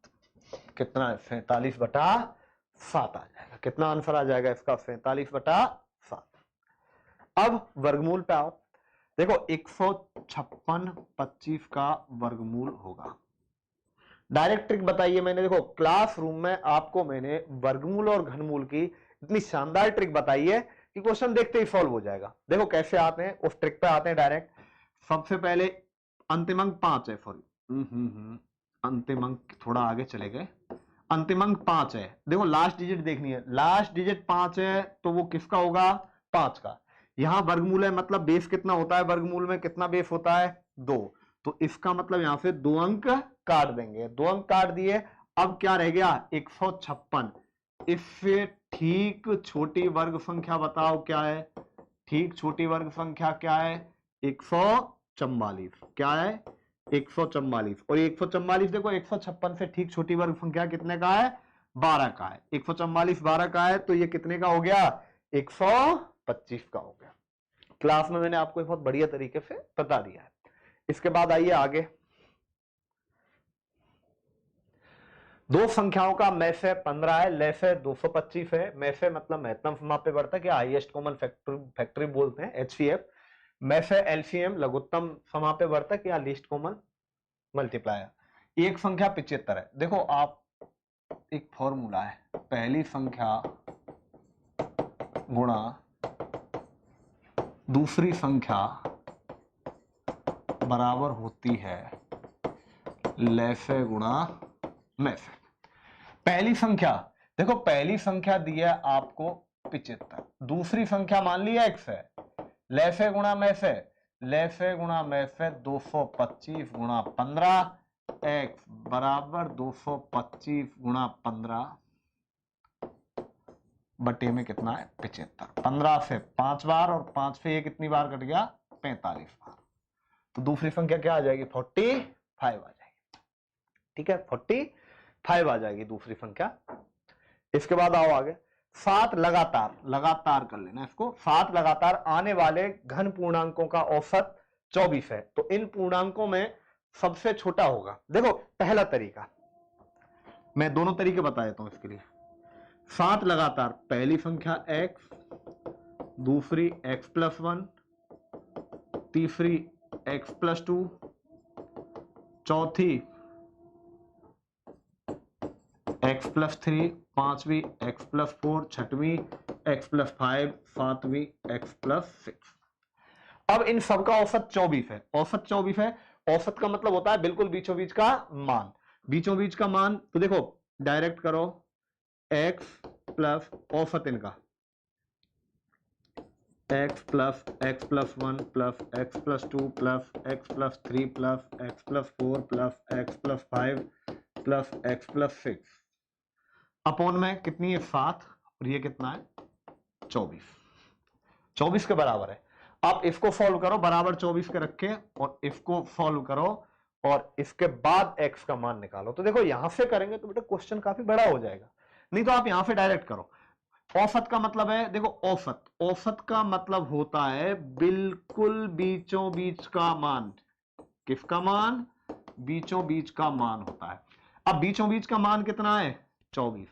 कितना है, 47/7 आ जाएगा। कितना आंसर आ जाएगा इसका, 47/7। अब वर्गमूल पे आओ, देखो 156 25 का वर्गमूल होगा। डायरेक्ट ट्रिक बताइए मैंने, देखो क्लासरूम में आपको मैंने वर्गमूल और घनमूल की इतनी शानदार ट्रिक बताई है कि क्वेश्चन देखते ही सॉल्व हो जाएगा। देखो कैसे आते हैं, उस ट्रिक पे आते हैं डायरेक्ट। सबसे पहले अंतिम अंक 5 है, सॉरी अंतिम अंक थोड़ा आगे चले गए, अंतिम अंक 5 है। देखो लास्ट डिजिट देखनी है, लास्ट डिजिट 5 है तो वो किसका होगा, 5 का। यहां वर्गमूल है मतलब बेस कितना होता है, वर्गमूल में कितना बेस होता है, 2। तो इसका मतलब यहां से 2 अंक काट देंगे, 2 अंक काट दिए। अब क्या रह गया, 156। इससे ठीक छोटी वर्ग संख्या बताओ क्या है, ठीक छोटी वर्ग संख्या क्या है, 144। क्या है, 144। और 144 देखो 156 से ठीक छोटी वर्ग संख्या कितने का है, 12 का है। 144 12 का है तो ये कितने का हो गया, 125 का हो गया। क्लास में मैंने आपको बहुत बढ़िया तरीके से बता दिया है। इसके बाद आइए आगे, दो संख्याओं का में से 15 है, ले से 225 है। में से मतलब महत्तम समाप्य बढ़ता है, क्या हाईएस्ट कॉमन फैक्टर बोलते हैं, HCF। में से एलसीएम लघुत्तम समापवर्तक या लीस्ट कॉमन मल्टीप्लायर। एक संख्या 75 है। देखो आप, एक फॉर्मूला है, पहली संख्या गुणा दूसरी संख्या बराबर होती है लैसे गुणा में से। पहली संख्या, देखो पहली संख्या दी है आपको 75, दूसरी संख्या मान ली x है, लैसे गुणा में से, लैसे गुणा में से 225 गुणा 15, x बराबर 225 गुणा 15 बटे में कितना है 75। 15 से 5 बार और 5 से ये कितनी बार कट गया 45 बार। तो दूसरी संख्या क्या आ जाएगी 45 आ जाएगी। ठीक है, 45 आ जाएगी दूसरी संख्या। इसके बाद आओ आगे, 7 लगातार, लगातार कर लेना इसको, 7 लगातार आने वाले घन पूर्णांकों का औसत 24 है। तो इन पूर्णांकों में सबसे छोटा होगा। देखो पहला तरीका, मैं दोनों तरीके बता देता हूं इसके लिए। 7 लगातार, पहली संख्या x, दूसरी x+1, तीसरी x+2, चौथी x+3, पांचवी x+4, छठवीं x+5, सातवीं x+6। अब इन सबका औसत 24 है। औसत 24 है, औसत का मतलब होता है बिल्कुल बीचों बीच का मान। बीचों बीच का मान तो देखो डायरेक्ट करो, x प्लस औसत इनका x plus x+1 plus x+2 plus x+3 plus x+4 plus x+5 plus x+6 upon में कितनी है 7 और ये कितना है 24। 24 के बराबर है। आप इसको सॉल्व करो, बराबर 24 के रखे और इसको सॉल्व करो और इसके बाद x का मान निकालो। तो देखो यहां से करेंगे तो बेटा क्वेश्चन काफी बड़ा हो जाएगा, नहीं तो आप यहां से डायरेक्ट करो। औसत का मतलब है, देखो औसत, औसत का मतलब होता है बिल्कुल बीचों बीच का मान। किसका मान? बीचों बीच का मान होता है। अब बीचों बीच का मान कितना है 24।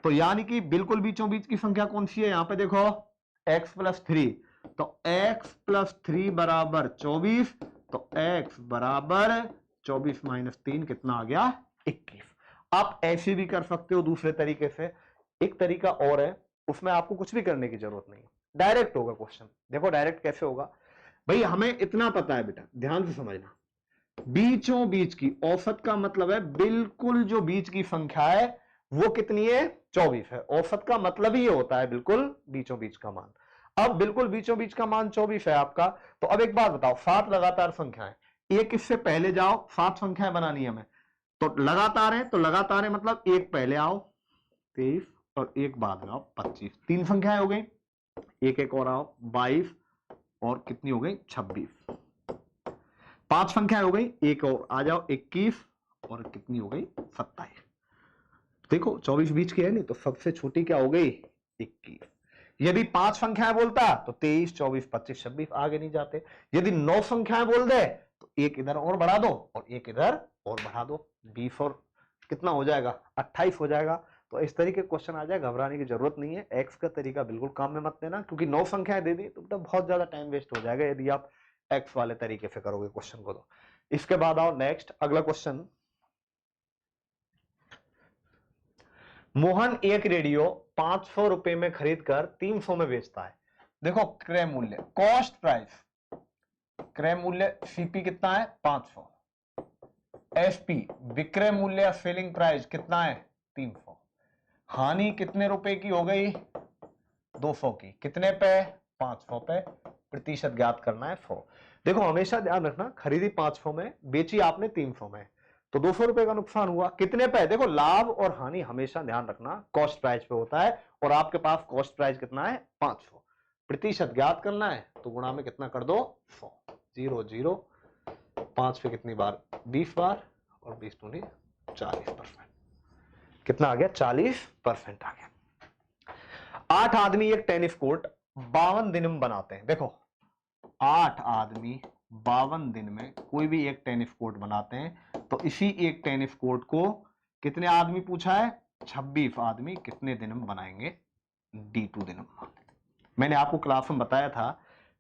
तो यानी कि बिल्कुल बीचों बीच की संख्या कौन सी है? यहां पे देखो x+3, तो x+3 बराबर 24, तो x बराबर 24 माइनस 3 कितना आ गया 21। आप ऐसे भी कर सकते हो दूसरे तरीके से। एक तरीका और है, उसमें आपको कुछ भी करने की जरूरत नहीं, डायरेक्ट होगा क्वेश्चन। देखो डायरेक्ट कैसे होगा भाई, हमें इतना पता है बेटा, ध्यान से समझना, बीचों बीच की, औसत का मतलब है बिल्कुल जो बीच की संख्या है वो कितनी है 24 है। औसत का मतलब ही होता है बिल्कुल बीचों बीच का मान। अब बिल्कुल बीचों बीच का मान 24 है आपका। तो अब एक बात बताओ, 7 लगातार संख्याएं, एक इससे पहले जाओ, 7 संख्याएं बनानी है हमें, तो लगातार है, तो लगातार है मतलब एक पहले आओ 23 और एक बाद में आओ 25, 3 संख्याएं हो गई। एक एक और आओ 22 और कितनी हो गई 26, 5 संख्याएं हो गई, एक और आ जाओ 21 और कितनी हो गई 27। देखो 24 बीच की है नहीं, तो सबसे छोटी क्या हो गई 21। यदि 5 संख्याएं बोलता तो 23, 24, 25, 26, आगे नहीं जाते। यदि 9 संख्याएं बोल दे तो एक इधर और बढ़ा दो और एक इधर और बढ़ा दो, 20 और कितना हो जाएगा 28 हो जाएगा। तो इस तरीके क्वेश्चन आ जाए, घबराने की जरूरत नहीं है। एक्स का तरीका बिल्कुल काम में मत लेना, क्योंकि 9 संख्याएं दे दी तो बहुत ज्यादा टाइम वेस्ट हो जाएगा यदि आप एक्स वाले तरीके से करोगे क्वेश्चन को। तो इसके बाद आओ नेक्स्ट, अगला क्वेश्चन। मोहन एक रेडियो 500 रुपए में खरीदकर 300 में बेचता है। देखो क्रय मूल्य, कॉस्ट प्राइस, क्रय मूल्य सीपी कितना है 500, एसपी विक्रय मूल्य सेलिंग प्राइस कितना है 300, हानि कितने रुपए की हो गई 200 की, कितने पे 500 पे, प्रतिशत ज्ञात करना है 100। देखो हमेशा ध्यान रखना, खरीदी 500 में, बेची आपने 300 में, तो 200 रुपए का नुकसान हुआ, कितने पे? देखो लाभ और हानि हमेशा ध्यान रखना कॉस्ट प्राइस पे होता है, और आपके पास कॉस्ट प्राइस कितना है 500, प्रतिशत ज्ञात करना है तो गुणा में कितना कर दो 100, 0 0, 5 पे कितनी बार 20 बार और 20 दूनी 40%, कितना आ गया 40% आ गया। 8 आदमी एक टेनिस कोर्ट 52 दिन में बनाते हैं। देखो 8 आदमी 52 दिन में कोई भी एक टेनिस कोर्ट बनाते हैं, तो इसी एक टेनिस कोर्ट को कितने आदमी पूछा है 26 आदमी कितने दिन में बनाएंगे D2 दिन में। मैंने आपको क्लास में बताया था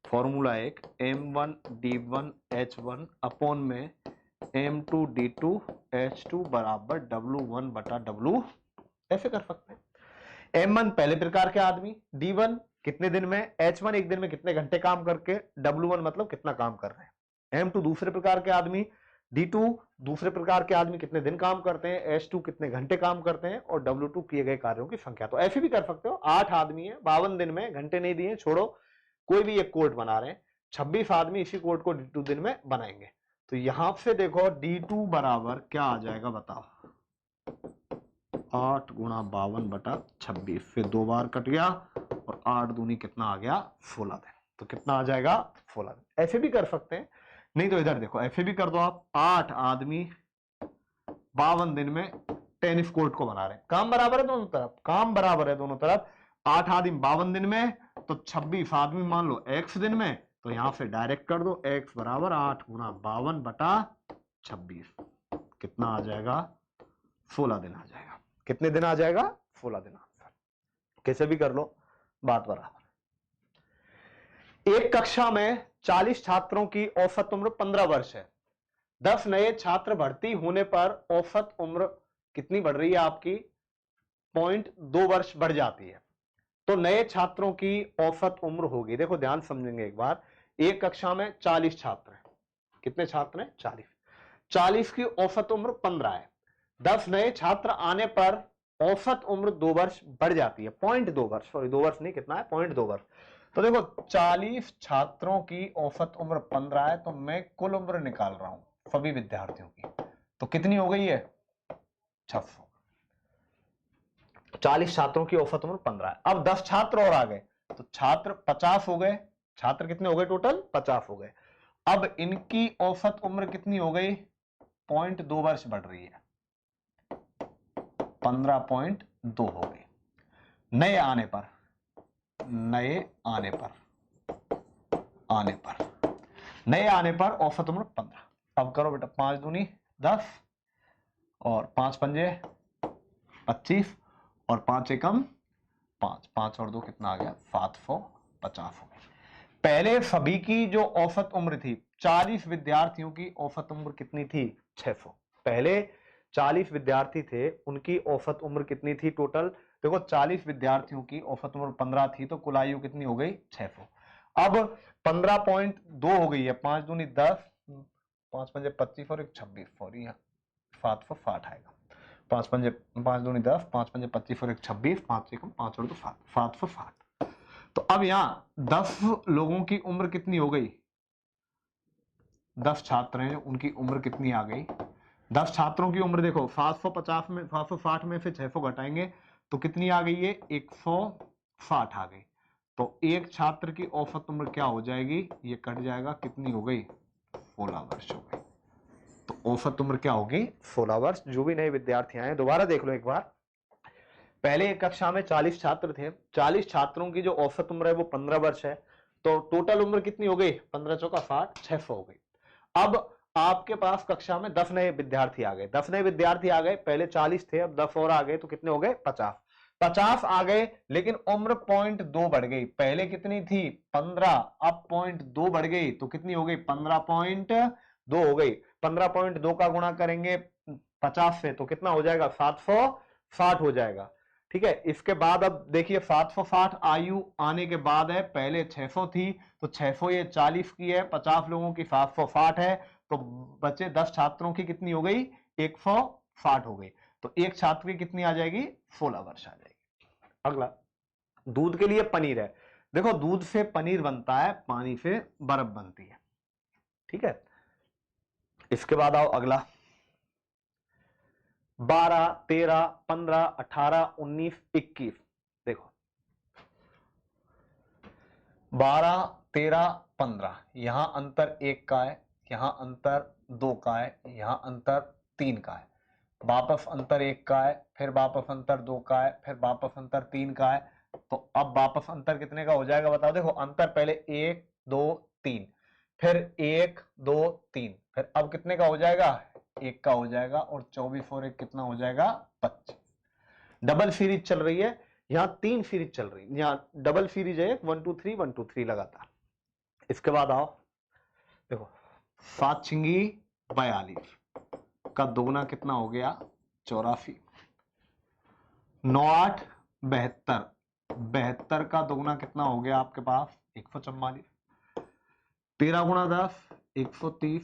फॉर्मूला एक m1d1h1 अपॉन में m2d2h2 बराबर w1 बटा w। ऐसे कर सकते हैं। m1 पहले प्रकार के आदमी, d1 कितने दिन में, h1 एक दिन में कितने घंटे काम करके, w1 मतलब कितना काम कर रहे हैं। m2 दूसरे प्रकार के आदमी, d2 दूसरे प्रकार के आदमी कितने दिन काम करते हैं, h2 कितने घंटे काम करते हैं, और w2 किए गए कार्यों की संख्या। तो ऐसे भी कर सकते हो, 8 आदमी है, 52 दिन में, घंटे नहीं दिए, छोड़ो, कोई भी एक कोड बना रहे हैं, 26 आदमी इसी कोड को d2 दिन में बनाएंगे। तो यहां से देखो d2 बराबर क्या आ जाएगा बताओ, 8 गुणा 52 बटा 26, फिर 2 बार कट गया और 8 दूनी कितना आ गया, 16 दिन। तो कितना आ जाएगा, 16 दिन। ऐसे भी कर सकते हैं, नहीं तो इधर देखो ऐसे भी कर दो आप, 8 आदमी 52 दिन में टेनिस कोर्ट को बना रहे हैं, काम बराबर है दोनों तरफ, काम बराबर है दोनों तरफ। 8 आदमी 52 दिन में, तो 26 आदमी मान लो x दिन में, तो यहां से डायरेक्ट कर दो, x बराबर 8 गुणा 52 बटा 26, कितना आ जाएगा, 16 दिन आ जाएगा। कितने दिन आ जाएगा, 16 दिन आंसर। कैसे भी कर लो, बात बराबर। एक कक्षा में 40 छात्रों की औसत उम्र 15 वर्ष है। 10 नए छात्र भर्ती होने पर औसत उम्र कितनी बढ़ रही है आपकी, 0.2 वर्ष बढ़ जाती है। तो नए छात्रों की औसत उम्र होगी, देखो ध्यान समझेंगे एक बार, एक कक्षा में 40 छात्र हैं, कितने छात्र हैं, 40, 40 की औसत उम्र 15 है, 10 नए छात्र आने पर औसत उम्र 2 वर्ष बढ़ जाती है, 0.2 वर्ष, सॉरी 2 वर्ष नहीं, कितना है, 0.2 वर्ष। तो देखो 40 छात्रों की औसत उम्र 15 है, तो मैं कुल उम्र निकाल रहा हूं सभी विद्यार्थियों की, तो कितनी हो गई है, 600। 40 छात्रों की औसत उम्र 15 है। अब 10 छात्र और आ गए, तो छात्र 50 हो गए, छात्र कितने हो गए टोटल, 50 हो गए। अब इनकी औसत उम्र कितनी हो गई, 0.2 वर्ष बढ़ रही है, 15.2 हो गई। नए आने पर, नए आने पर औसत उम्र 15। अब करो बेटा, 5 दूनी 10 और 5 पंजे 25 और 5 एकम 5, 5 और 2 कितना आ गया, 750 हो गया। पहले सभी की जो औसत उम्र थी, 40 विद्यार्थियों की औसत उम्र कितनी थी, 600। पहले 40 विद्यार्थी थे, उनकी औसत उम्र कितनी थी टोटल, देखो 40 विद्यार्थियों की औसत उम्र 15 थी, तो कुल आयु कितनी हो गई, 600। अब 15.2 हो गई है, 5 दूनी 10, 5 पंजे 25 और 1 26, सॉरी 760 आएगा, 5 पंजे 5 दूनी 10, 5 पंजे 25 और 1 26, 5 एकम 5 और 2 7, 760। तो अब यहां 10 लोगों की उम्र कितनी हो गई, 10 छात्र हैं, उनकी उम्र कितनी आ गई, 10 छात्रों की उम्र देखो 750 में 760 में से 600 घटाएंगे तो कितनी आ गई है, 160 आ गई। तो एक छात्र की औसत उम्र क्या हो जाएगी, ये कट जाएगा, कितनी हो गई, 16 वर्ष हो गई। तो औसत उम्र क्या होगी, 16 वर्ष। जो भी नए विद्यार्थी आए दोबारा देख लो एक बार, पहले एक कक्षा में 40 छात्र थे, 40 छात्रों की जो औसत उम्र है वो 15 वर्ष है, तो टोटल उम्र कितनी हो गई, 15 चौका 60, 600 हो गई। अब आपके पास कक्षा में 10 नए विद्यार्थी आ गए, 10 नए विद्यार्थी आ गए, पहले 40 थे, अब 10 और आ गए, तो कितने हो गए, 50। 50 आ गए, लेकिन उम्र 0.2 बढ़ गई, पहले कितनी थी, 15, अब 0.2 बढ़ गई, तो कितनी हो गई, 15.2 हो गई। 15.2 का गुणा करेंगे 50 से तो कितना हो जाएगा, 760 हो जाएगा। ठीक है, इसके बाद अब देखिए 760 आयु आने के बाद है, पहले 600 थी, तो 600 ये 40 की है, 50 लोगों की 760 है, तो बचे 10 छात्रों की कितनी हो गई, 160 हो गई। तो एक छात्र की कितनी आ जाएगी, 16 वर्ष आ जाएगी। अगला, दूध के लिए पनीर है। देखो दूध से पनीर बनता है, पानी से बर्फ बनती है, ठीक है। इसके बाद आओ अगला, 12, 13, 15, 18, 19, 21। देखो 12, 13, 15, यहां अंतर 1 का है, यहां अंतर 2 का है, यहां अंतर 3 का है, वापस अंतर 1 का है, फिर वापस अंतर 2 का है, फिर वापस अंतर 3 का है। तो अब वापस अंतर कितने का हो जाएगा बताओ, देखो अंतर पहले 1 2 3, फिर 1 2 3, फिर अब कितने का हो जाएगा, 1 का हो जाएगा, और 24 और 1 कितना हो जाएगा, 25। डबल सीरीज चल रही है, यहां 3 सीरीज चल रही है, यहां डबल सीरीज है, 1 2 3 1 2 3 लगातार। इसके बाद आओ, देखो 7 छिंगी 42 का दुगना कितना हो गया 84, 9 8 72, 72 का दुगना कितना हो गया आपके पास 144, 13 गुणा 10 130,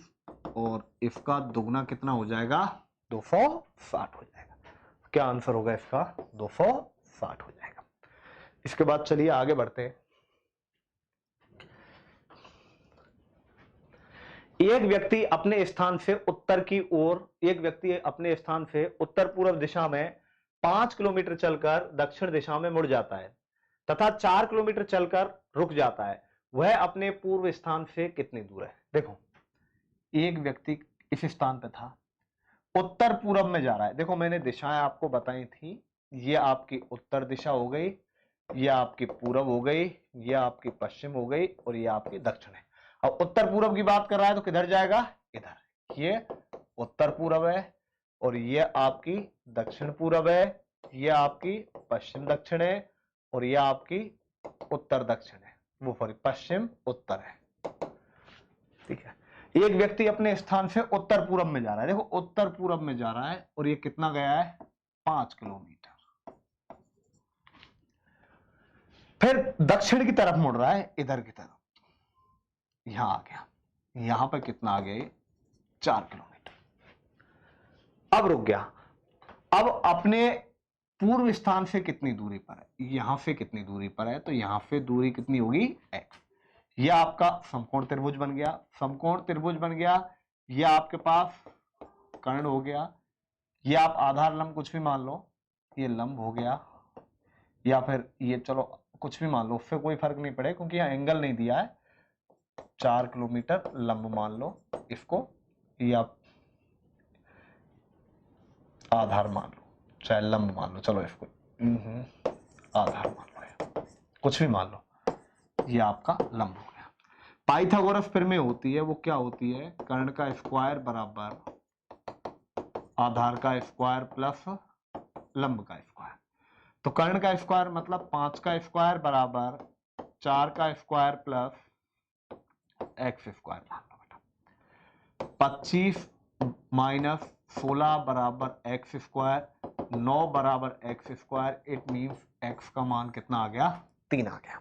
और इसका दुगना कितना हो जाएगा 260 हो जाएगा। क्या आंसर होगा इसका 260 हो जाएगा। इसके बाद चलिए आगे बढ़ते हैं। एक व्यक्ति अपने स्थान से उत्तर की ओर, एक व्यक्ति अपने स्थान से उत्तर पूर्व दिशा में 5 किलोमीटर चलकर दक्षिण दिशा में मुड़ जाता है तथा 4 किलोमीटर चलकर रुक जाता है, वह अपने पूर्व स्थान से कितनी दूर है। देखो एक व्यक्ति इस स्थान पे था, उत्तर पूर्व में जा रहा है। देखो मैंने दिशाएं आपको बताई थी, ये आपकी उत्तर दिशा हो गई, ये आपकी पूर्व हो गई, ये आपकी पश्चिम हो गई, और ये आपकी दक्षिण है। अब उत्तर पूर्व की बात कर रहा है तो किधर जाएगा, इधर। ये उत्तर पूर्व है, और ये आपकी दक्षिण पूर्व है, ये आपकी पश्चिम दक्षिण है, और ये आपकी उत्तर दक्षिण है, वो सॉरी पश्चिम उत्तर है। ठीक है, एक व्यक्ति अपने स्थान से उत्तर पूर्व में जा रहा है। देखो उत्तर पूर्व में जा रहा है, और ये कितना गया है 5 किलोमीटर। फिर दक्षिण की तरफ मुड़ रहा है, इधर की तरफ, यहां आ गया, यहां पर कितना आ गया 4 किलोमीटर। अब रुक गया। अब अपने पूर्व स्थान से कितनी दूरी पर है, यहां से कितनी दूरी पर है, तो यहां से दूरी कितनी होगी x। यह आपका समकोण त्रिभुज बन गया, समकोण त्रिभुज बन गया। यह आपके पास कर्ण हो गया, यह आप आधार लंब कुछ भी मान लो, ये लंब हो गया, या फिर ये चलो कुछ भी मान लो, उससे कोई फर्क नहीं पड़े क्योंकि यहां एंगल नहीं दिया है। 4 किलोमीटर लंब मान लो इसको, या आधार मान लो, चाहे लंब मान लो, चलो इसको आधार मान लो, कुछ भी मान लो, ये आपका लंब हो गया। पाइथागोरस प्रमेय होती है, वो क्या होती है, कर्ण का स्क्वायर बराबर आधार का स्क्वायर प्लस लंब का स्क्वायर। तो कर्ण का स्क्वायर मतलब 5 का स्क्वायर बराबर 4 का स्क्वायर प्लस एक्स स्क्वायर मान लो बेटा। 25 माइनस 16 बराबर एक्स स्क्वायर, 9 बराबर x square. It means x का मान कितना आ गया 3 आ गया।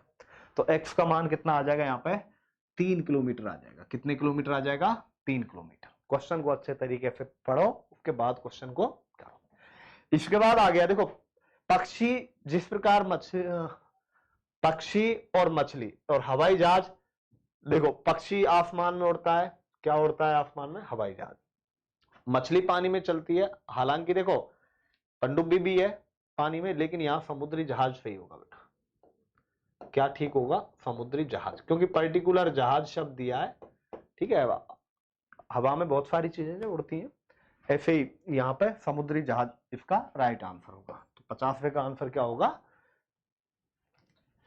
तो एक्स का मान कितना आ जाएगा यहाँ पे 3 किलोमीटर आ जाएगा। कितने किलोमीटर आ जाएगा 3 किलोमीटर। क्वेश्चन को अच्छे तरीके से पढ़ो, उसके बाद क्वेश्चन को करो। इसके बाद आ गया देखो, पक्षी जिस प्रकार पक्षी और मछली और हवाई जहाज। देखो पक्षी आसमान में उड़ता है, क्या उड़ता है आसमान में, हवाई जहाज। मछली पानी में चलती है, हालांकि देखो पनडुब्बी भी है पानी में, लेकिन यहां समुद्री जहाज सही होगा बेटा। क्या ठीक होगा, समुद्री जहाज, क्योंकि पर्टिकुलर जहाज शब्द दिया है। ठीक है, हवा में बहुत सारी चीजें जो उड़ती हैं, ऐसे ही यहाँ पे समुद्री जहाज इसका राइट आंसर होगा। तो 50वें का आंसर क्या होगा,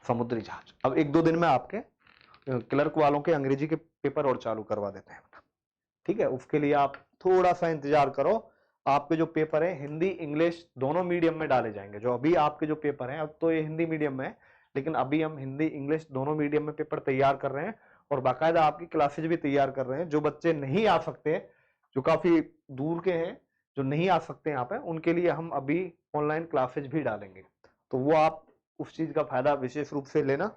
समुद्री जहाज। अब 1-2 दिन में आपके क्लर्क वालों के अंग्रेजी के पेपर और चालू करवा देते हैं। ठीक है, उसके लिए आप थोड़ा सा इंतजार करो। आपके जो पेपर है हिंदी इंग्लिश दोनों मीडियम में डाले जाएंगे। जो अभी आपके जो पेपर हैं, अब तो ये हिंदी मीडियम में है, लेकिन अभी हम हिंदी इंग्लिश दोनों मीडियम में पेपर तैयार कर रहे हैं, और बाकायदा आपकी क्लासेज भी तैयार कर रहे हैं। जो बच्चे नहीं आ सकते, जो काफी दूर के हैं, जो नहीं आ सकते यहाँ पे, उनके लिए हम अभी ऑनलाइन क्लासेज भी डालेंगे। तो वो आप उस चीज का फायदा विशेष रूप से लेना।